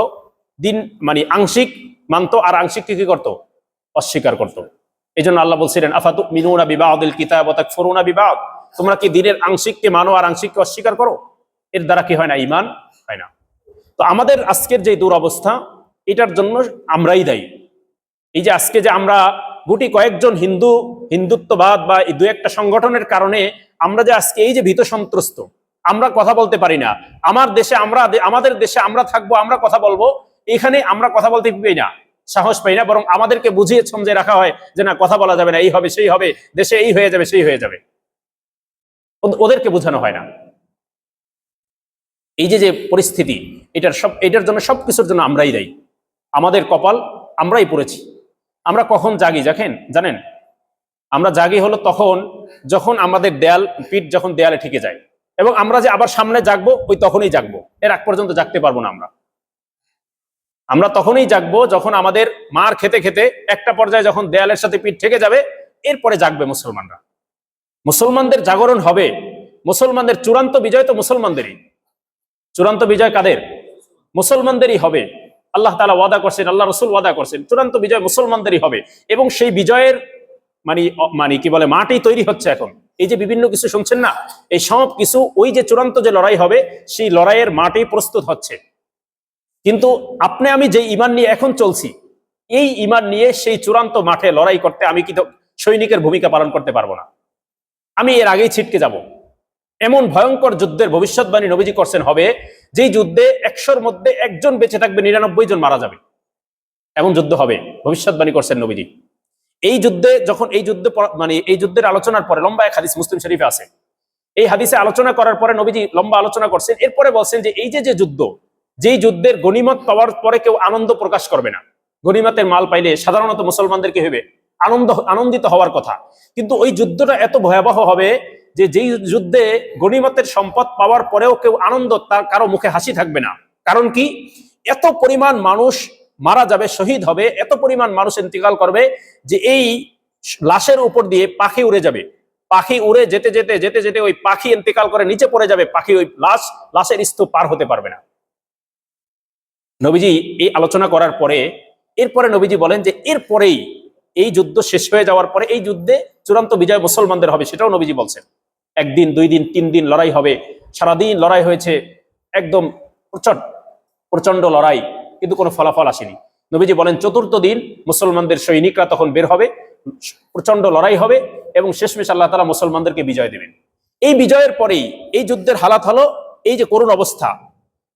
দিন মানে আংশিক মানতো আর আংশিক কি করত, অস্বীকার করত। এই জন্য আল্লাহ বলছিলেন আফাতুমিনুনা বিবাদিল কিতাব ওয়া তাকফুরুনা বিবাদ, তোমরা কি দিনের আংশিককে মানো আর আংশিককে অস্বীকার করো, এর দ্বারা কি হয় না, ঈমান হয় না। তো আমাদের আজকের যে দুরবস্থা, এটার জন্য আমরাই দায়ী। এই যে আজকে যে আমরা গুটি কয়েকজন হিন্দুত্ববাদ বা এই দু একটা সংগঠনের কারণে আমরা যে আজকে এই যে ভীত সন্ত্রস্ত, আমরা কথা বলতে পারি না, আমাদের দেশে আমরা থাকবো, আমরা কথা বলবো, এখানে আমরা কথা বলতে পাই না, সাহস পাই না, বরং আমাদেরকে বুঝিয়ে সমঝে রাখা হয় যে না কথা বলা যাবে না, এই হবে সেই হবে, দেশে এই হয়ে যাবে সেই হয়ে যাবে, ওদেরকে বোঝানো হয় না। এই যে পরিস্থিতি, এটার জন্য সবকিছুর জন্য আমরাই দায়ী, আমাদের কপাল আমরাই পড়েছি। আমরা কখন জাগি জানেন, আমরা জাগি হলো তখন যখন আমাদের পিঠ যখন দেয়ালে ঠেকে যায়, এবং আমরা যে আবার সামনে জাগবো ওই তখনই জাগবো, এর আগ পর্যন্ত জাগতে পারবো না। আমরা তখনই জাগবো যখন আমাদের মার খেতে খেতে একটা পর্যায়ে যখন দেয়ালের সাথে পিঠ ঠেকে যাবে, এরপরে জাগবে মুসলমানরা। মুসলমানদের জাগরণ হবে, মুসলমানদের চূড়ান্ত বিজয় তো মুসলমানদেরই, চূড়ান্ত বিজয় কাদের, মুসলমানদেরই হবে। আল্লাহ তাআলা ওয়াদা করছেন, আল্লাহ রাসূল ওয়াদা করছেন, চূড়ান্ত বিজয় মুসলমানদেরই হবে। এবং সেই বিজয়ের মানে কি বলে মাটি তৈরি হচ্ছে এখন। এই যে বিভিন্ন কিছু শুনছেন না, এই সব কিছু ওই যে চূড়ান্ত যে লড়াই হবে সেই লড়াইয়ের মাটি প্রস্তুত হচ্ছে। কিন্তু আপনি আমি যে ঈমান নিয়ে এখন চলছি, এই ঈমান নিয়ে সেই চূড়ান্ত মাঠে লড়াই করতে আমি কি সৈনিকের ভূমিকা পালন করতে পারবো না, আমি এর আগেই ছিটকে যাব। এমন ভয়ঙ্কর যুদ্ধের ভবিষ্যৎবাণী নবীজি করছেন হবে, যেই যুদ্ধে 100-র মধ্যে একজন বেঁচে থাকবে, 99 জন মারা যাবে, এমন যুদ্ধ হবে, ভবিষ্যৎবাণী করছেন নবীজি। এই যুদ্ধে যখন এই যুদ্ধের আলোচনার পরে লম্বা এক হাদিস মুসলিম শরীফে আছে, এই হাদিসে আলোচনা করার পরে নবীজি লম্বা আলোচনা করছেন, এরপরে বলছেন যে এই যে যুদ্ধ, যেই যুদ্ধের গনিমত পাওয়ার পরে কেউ আনন্দ প্রকাশ করবে না, গনিমতের মাল পাইলে সাধারণত মুসলমানদের কি হবে, আনন্দিত হওয়ার কথা, কিন্তু ওই যুদ্ধটা এত ভয়াবহ হবে যে যেই যুদ্ধে গনিমতের সম্পদ পাওয়ার পরেও কেউ তার কারো মুখে হাসি থাকবে না। কারণ কি, এত পরিমাণ মানুষ মারা যাবে, শহীদ হবে, এত পরিমাণ মানুষ ইন্তিকাল করবে যে এই লাশের উপর দিয়ে পাখি উড়ে যাবে, পাখি উড়ে যেতে যেতে যেতে যেতে ওই পাখি ইন্তিকাল করে নিচে পড়ে যাবে, পাখি ওই লাশের স্তূপ পার হতে পারবে না। নবীজি এই আলোচনা করার পরে এরপরে নবীজি বলেন যে এরপরেই এই যুদ্ধ শেষ হয়ে যাওয়ার পরে এই যুদ্ধে চূড়ান্ত বিজয় মুসলমানদের হবে, সেটাও নবীজি বলছেন। 1 দিন 2 দিন 3 দিন লড়াই হবে, সারাদিন লড়াই হয়েছে, একদম প্রচন্ড লড়াই, কিন্তু কোনো ফলাফল আসেনি। নবীজি বলেন 4র্থ দিন মুসলমানদের সৈনিকরা তখন বের হবে, প্রচন্ড লড়াই হবে, এবং শেষমেশ আল্লাহ তাআলা মুসলমানদেরকে বিজয় দেবেন। এই বিজয়ের পরেই এই যুদ্ধের হালাত হলো এই যে করুণ অবস্থা।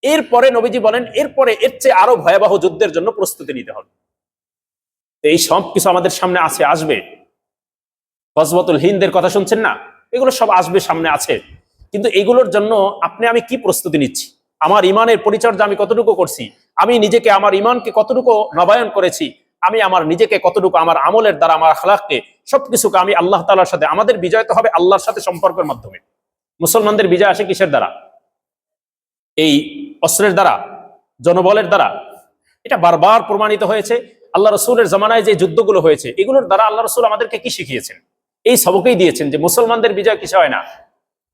এরপরে নবীজি বলেন এরপরে এর চেয়ে আরো ভয়াবহ যুদ্ধের জন্য প্রস্তুতি নিতে হবে। এই সব কিছু আমাদের সামনে আসবে। গজওয়াতুল হিন্দের কথা শুনছেন না, এগুলো সব আসবে, সামনে আছে। কিন্তু এগুলোর জন্য আপনি আমি কি প্রস্তুতি নিচ্ছি, আমার ইমানের পরিচর্যা আমি কতটুকু করছি, আমি নিজেকে আমার ইমানকে কতটুকু নবায়ন করেছি, আমি আমার নিজেকে কতটুকু আমার আমলের দ্বারা, আমার আখলাককে, সবকিছুকে আমি আল্লাহ তাআলার সাথে, আমাদের বিজয় তো হবে আল্লাহর সাথে সম্পর্কের মাধ্যমে। মুসলমানদের বিজয় আসে কিসের দ্বারা, এই অস্ত্রের দ্বারা, জনবলের দ্বারা। এটা বারবার প্রমাণিত হয়েছে। আল্লাহ রসুলের জামানায় যে যুদ্ধগুলো হয়েছে, এগুলোর দ্বারা আল্লাহ রসুল আমাদেরকে কি শিখিয়েছেন, এই সবকেই দিয়েছেন যে মুসলমানদের বিজয় কিসে হয় না,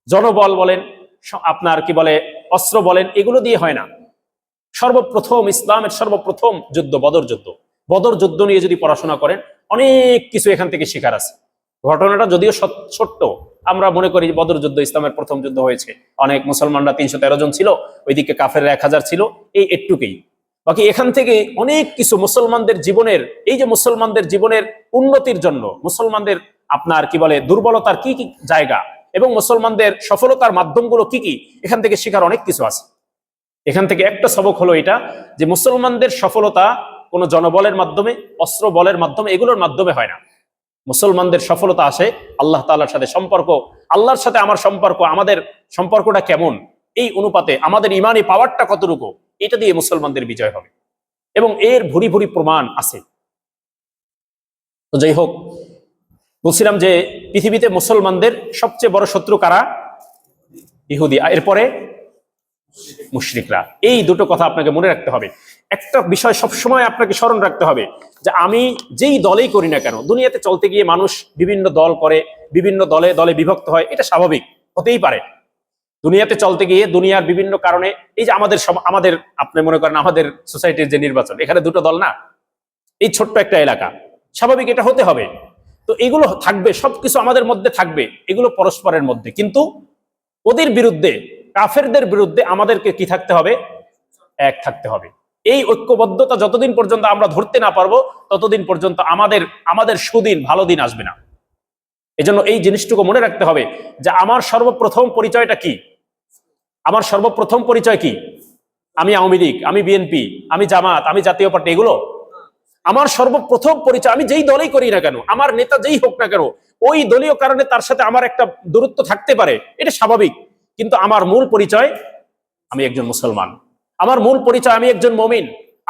জনবল বলেন, আপনার কি বলে অস্ত্র বলেন, এগুলো দিয়ে হয় না। সর্বপ্রথম ইসলামের সর্বপ্রথম যুদ্ধ বদর যুদ্ধ নিয়ে যদি পড়াশোনা করেন, অনেক কিছু এখান থেকে শেখার আছে। ঘটনাটা যদিও ছোট্ট, আমরা মনে করি বদর যুদ্ধ ইসলামের প্রথম যুদ্ধ হয়েছে, অনেক মুসলমানরা 313 জন ছিল, ওইদিকে কাফেররা 1000 ছিল, এই একটুকেই। বাকি এখান থেকে অনেক কিছু মুসলমানদের জীবনের, এই যে মুসলমানদের জীবনের উন্নতির জন্য, মুসলমানদের আপনার কি বলে দুর্বলতার কি কি জায়গা এবং মুসলমানদের সফলতার মাধ্যমগুলো কি কি, এখান থেকে শেখার অনেক কিছু আছে। এখান থেকে একটা সবক হলো এটা, যে মুসলমানদের সফলতা কোনো জনবলের মাধ্যমে, অস্ত্র বলের মাধ্যমে, এগুলোর মাধ্যমে হয় না। মুসলমানদের সফলতা আসে আল্লাহ তাআলার সাথে সম্পর্ক, আল্লাহর সাথে আমার সম্পর্ক, আমাদের সম্পর্কটা কেমন, এই অনুপাতে আমাদের ইমানি পাওয়ারটা কতটুকু, এটা দিয়ে মুসলমানদের বিজয় হবে, এবং এর ভুরি ভুরি প্রমাণ আছে। তো যাই হোক, বলছিলাম যে পৃথিবীতে মুসলমানদের সবচেয়ে বড় শত্রু কারা? ইহুদি, এরপরে মুশরিকরা। এই দুটো কথা আপনাকে মনে রাখতে হবে। একটা বিষয় সবসময় আপনাকে স্মরণ রাখতে হবে যে আমি যেই দলেই করি না কেন, দুনিয়াতে চলতে গিয়ে মানুষ বিভিন্ন দল করে, বিভিন্ন দলে দলে বিভক্ত হয়, এটা স্বাভাবিক, হতেই পারে। দুনিয়াতে চলতে গিয়ে দুনিয়ার বিভিন্ন কারণে, এই যে আমাদের আপনি মনে করেন আমাদের সোসাইটির যে নির্বাচন, এখানে দুটো দল না, এই ছোট্ট একটা এলাকা, স্বাভাবিক, এটা হতে হবে। তো এগুলো থাকবে, সবকিছু আমাদের মধ্যে থাকবে, এগুলো পরস্পরের মধ্যে, কিন্তু ওদের বিরুদ্ধে, কাফেরদের বিরুদ্ধে আমাদেরকে কি থাকতে হবে? এক থাকতে হবে। এই ঐক্যবদ্ধতা যতদিন পর্যন্ত আমরা ধরতে না পারবো, ততদিন পর্যন্ত আমাদের সুদিন, ভালো দিন আসবে না। এজন্য এই জিনিসটুকু মনে রাখতে হবে যে আমার সর্বপ্রথম পরিচয়টা কি? আমার সর্বপ্রথম পরিচয় কি? আমি আওয়ামী লীগ, আমি বিএনপি, আমি জামাত, আমি জাতীয় পার্টি, এগুলো আমার সর্বপ্রথম পরিচয়। আমি যেই দলেই করি না কেন, আমার নেতা যেই হোক না কেন, ওই দলীয় কারণে তার সাথে আমার একটা দূরত্ব থাকতে পারে, এটা স্বাভাবিক, কিন্তু আমার মূল পরিচয় আমি একজন মুসলমান। আমার মূল পরিচয় আমি একজন মুমিন,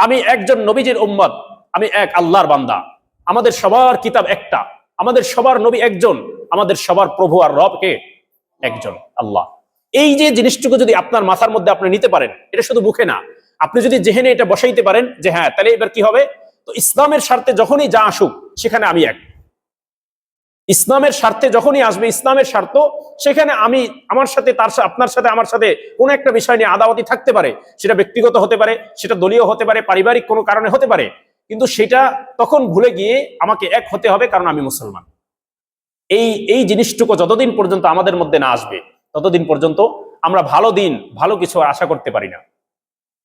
আমি একজন নবীজির উম্মত, আমি এক আল্লাহর বান্দা। আমাদের সবার কিতাব একটা, আমাদের সবার নবী একজন, আমাদের সবার প্রভু আর রব কে? একজন, আল্লাহ। এই যে জিনিসটুকু যদি আপনার মাথার মধ্যে আপনি নিতে পারেন, এটা শুধু মুখে না, আপনি যদি জেহেনে এটা বসাইতে পারেন যে হ্যাঁ, তাহলে এবার কি হবে? তো ইসলামের স্বার্থে যখনই যা আসুক, সেখানে আমি এক। ইসলামের স্বার্থে যখনই আসবে, ইসলামের স্বার্থ, সেখানে আমি, আমার সাথে আপনার সাথে আমার সাথে কোনো একটা বিষয় নিয়ে আদাওয়াতি থাকতে পারে, সেটা ব্যক্তিগত হতে পারে, সেটা দলীয় হতে পারে, পারিবারিক কোনো কারণে হতে পারে, কিন্তু সেটা তখন ভুলে গিয়ে আমাকে এক হতে হবে, কারণ আমি মুসলমান। এই জিনিসটুকু যতদিন পর্যন্ত আমাদের মধ্যে না আসবে, ততদিন পর্যন্ত আমরা ভালো দিন, ভালো কিছু আশা করতে পারি না।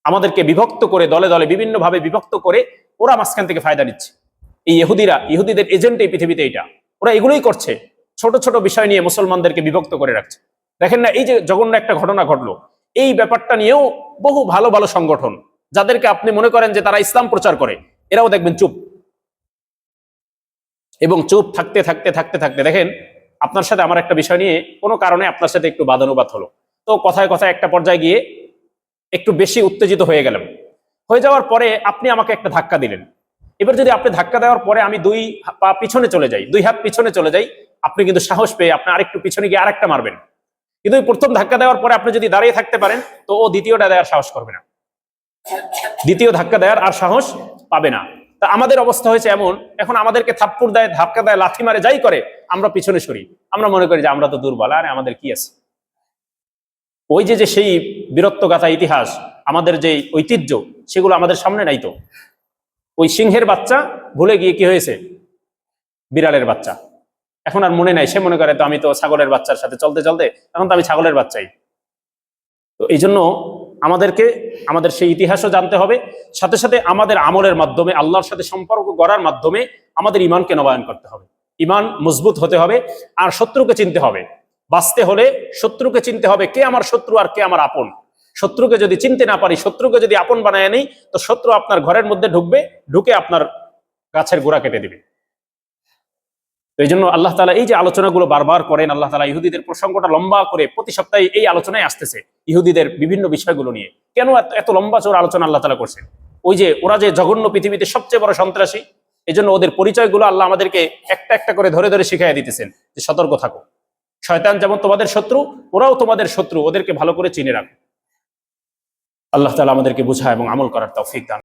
আমাদেরকে বিভক্ত করে, দলে দলে বিভিন্ন ভাবে বিভক্ত করে ওরা মাঝখান থেকে ফায়দা নিচ্ছে। এই ইহুদিদের এজেন্ট এই পৃথিবীতে, এটা ওরা এগুলোই করছে, ছোট ছোট বিষয় নিয়ে মুসলমানদেরকে বিভক্ত করে রাখছে। দেখেন না, এই যে জঘন্য একটা ঘটনা ঘটলো, এই ব্যাপারটা নিয়েও বহু ভালো ভালো সংগঠন, যাদেরকে আপনি মনে করেন যে তারা ইসলাম প্রচার করে, এরাও দেখবেন চুপ। এবং চুপ থাকতে থাকতে থাকতে থাকতে দেখেন, আপনার সাথে আমার একটা বিষয় নিয়ে কোনো কারণে আপনার সাথে একটু বাদানুবাদ হলো, তো কথায় কথায় একটা পর্যায়ে গিয়ে একটু বেশি উত্তেজিত হয়ে গেলাম। হয়ে যাওয়ার পরে আপনি আমাকে একটা ধাক্কা দিলেন। এবার যদি আপনি ধাক্কা দেওয়ার পরে আমি 2 পা পিছনে চলে যাই, 2 হাত পিছনে চলে যাই, আপনি কিন্তু সাহস পেয়ে আপনি আরেকটু পিছনে গিয়ে আরেকটা মারবেন। কিন্তু ওই প্রথম ধাক্কা দেওয়ার পরে আপনি যদি দাঁড়িয়ে থাকতে পারেন, তো ও দ্বিতীয়টা দেওয়ার সাহস করবে না, দ্বিতীয় ধাক্কা দেওয়ার আর সাহস পাবে না। তা আমাদের অবস্থা হয়েছে এমন, এখন আমাদেরকে থাপ্পড় দেয়, ধাক্কা দেয়, লাথি মারে, যাই করে, আমরা পিছনে সরি। আমরা মনে করি যে আমরা তো দুর্বল, আর আমাদের কি আছে। ওই যে সেই বীরত্বগাথা ইতিহাস, আমাদের যে ঐতিহ্য, সেগুলো আমাদের সামনে নাই। তো ওই সিংহের বাচ্চা ভুলে গিয়ে কি হয়েছে? বিড়ালের বাচ্চা। এখন আর মনে নাই, সে মনে করে তো আমি তো ছাগলের বাচ্চার সাথে চলতে চলতে এখন তো আমি ছাগলের বাচ্চাই। তো এই জন্য আমাদেরকে আমাদের সেই ইতিহাসও জানতে হবে, সাথে সাথে আমাদের আমলের মাধ্যমে, আল্লাহর সাথে সম্পর্ক গড়ার মাধ্যমে আমাদের ইমানকে নবায়ন করতে হবে, ইমান মজবুত হতে হবে। আর শত্রুকে চিনতে হবে, বাঁচতে হলে শত্রুকে চিনতে হবে, কে আমার শত্রু আর কে আমার আপন। শত্রুকে যদি চিনতে না পারি, শত্রুকে যদি আপন বানায় নেই, তো শত্রু আপনার ঘরের মধ্যে ঢুকবে, ঢুকে আপনার গাছের গোড়া কেটে দিবে। তো এই জন্য আল্লাহ তাআলা এই যে আলোচনাগুলো বারবার করেন, আল্লাহ তাআলা ইহুদিদের প্রসঙ্গটা লম্বা করে প্রতি সপ্তাহে এই আলোচনায় আসতেছে, ইহুদিদের বিভিন্ন বিষয়গুলো নিয়ে। কেন এত লম্বা চোর আলোচনা আল্লাহ তাআলা করছেন? ওই যে ওরা যে জঘন্য, পৃথিবীতে সবচেয়ে বড় সন্ত্রাসী, এই জন্য ওদের পরিচয়গুলো আল্লাহ আমাদেরকে একটা একটা করে ধরে ধরে শিখাইয়া দিতেছেন যে সতর্ক থাকো, শয়তান যেমন তোমাদের শত্রু, ওরাও তোমাদের শত্রু, ওদেরকে ভালো করে চিনে রাখো। আল্লাহ তাআলা আমাদেরকে বুঝায় এবং আমল করার তৌফিক দান।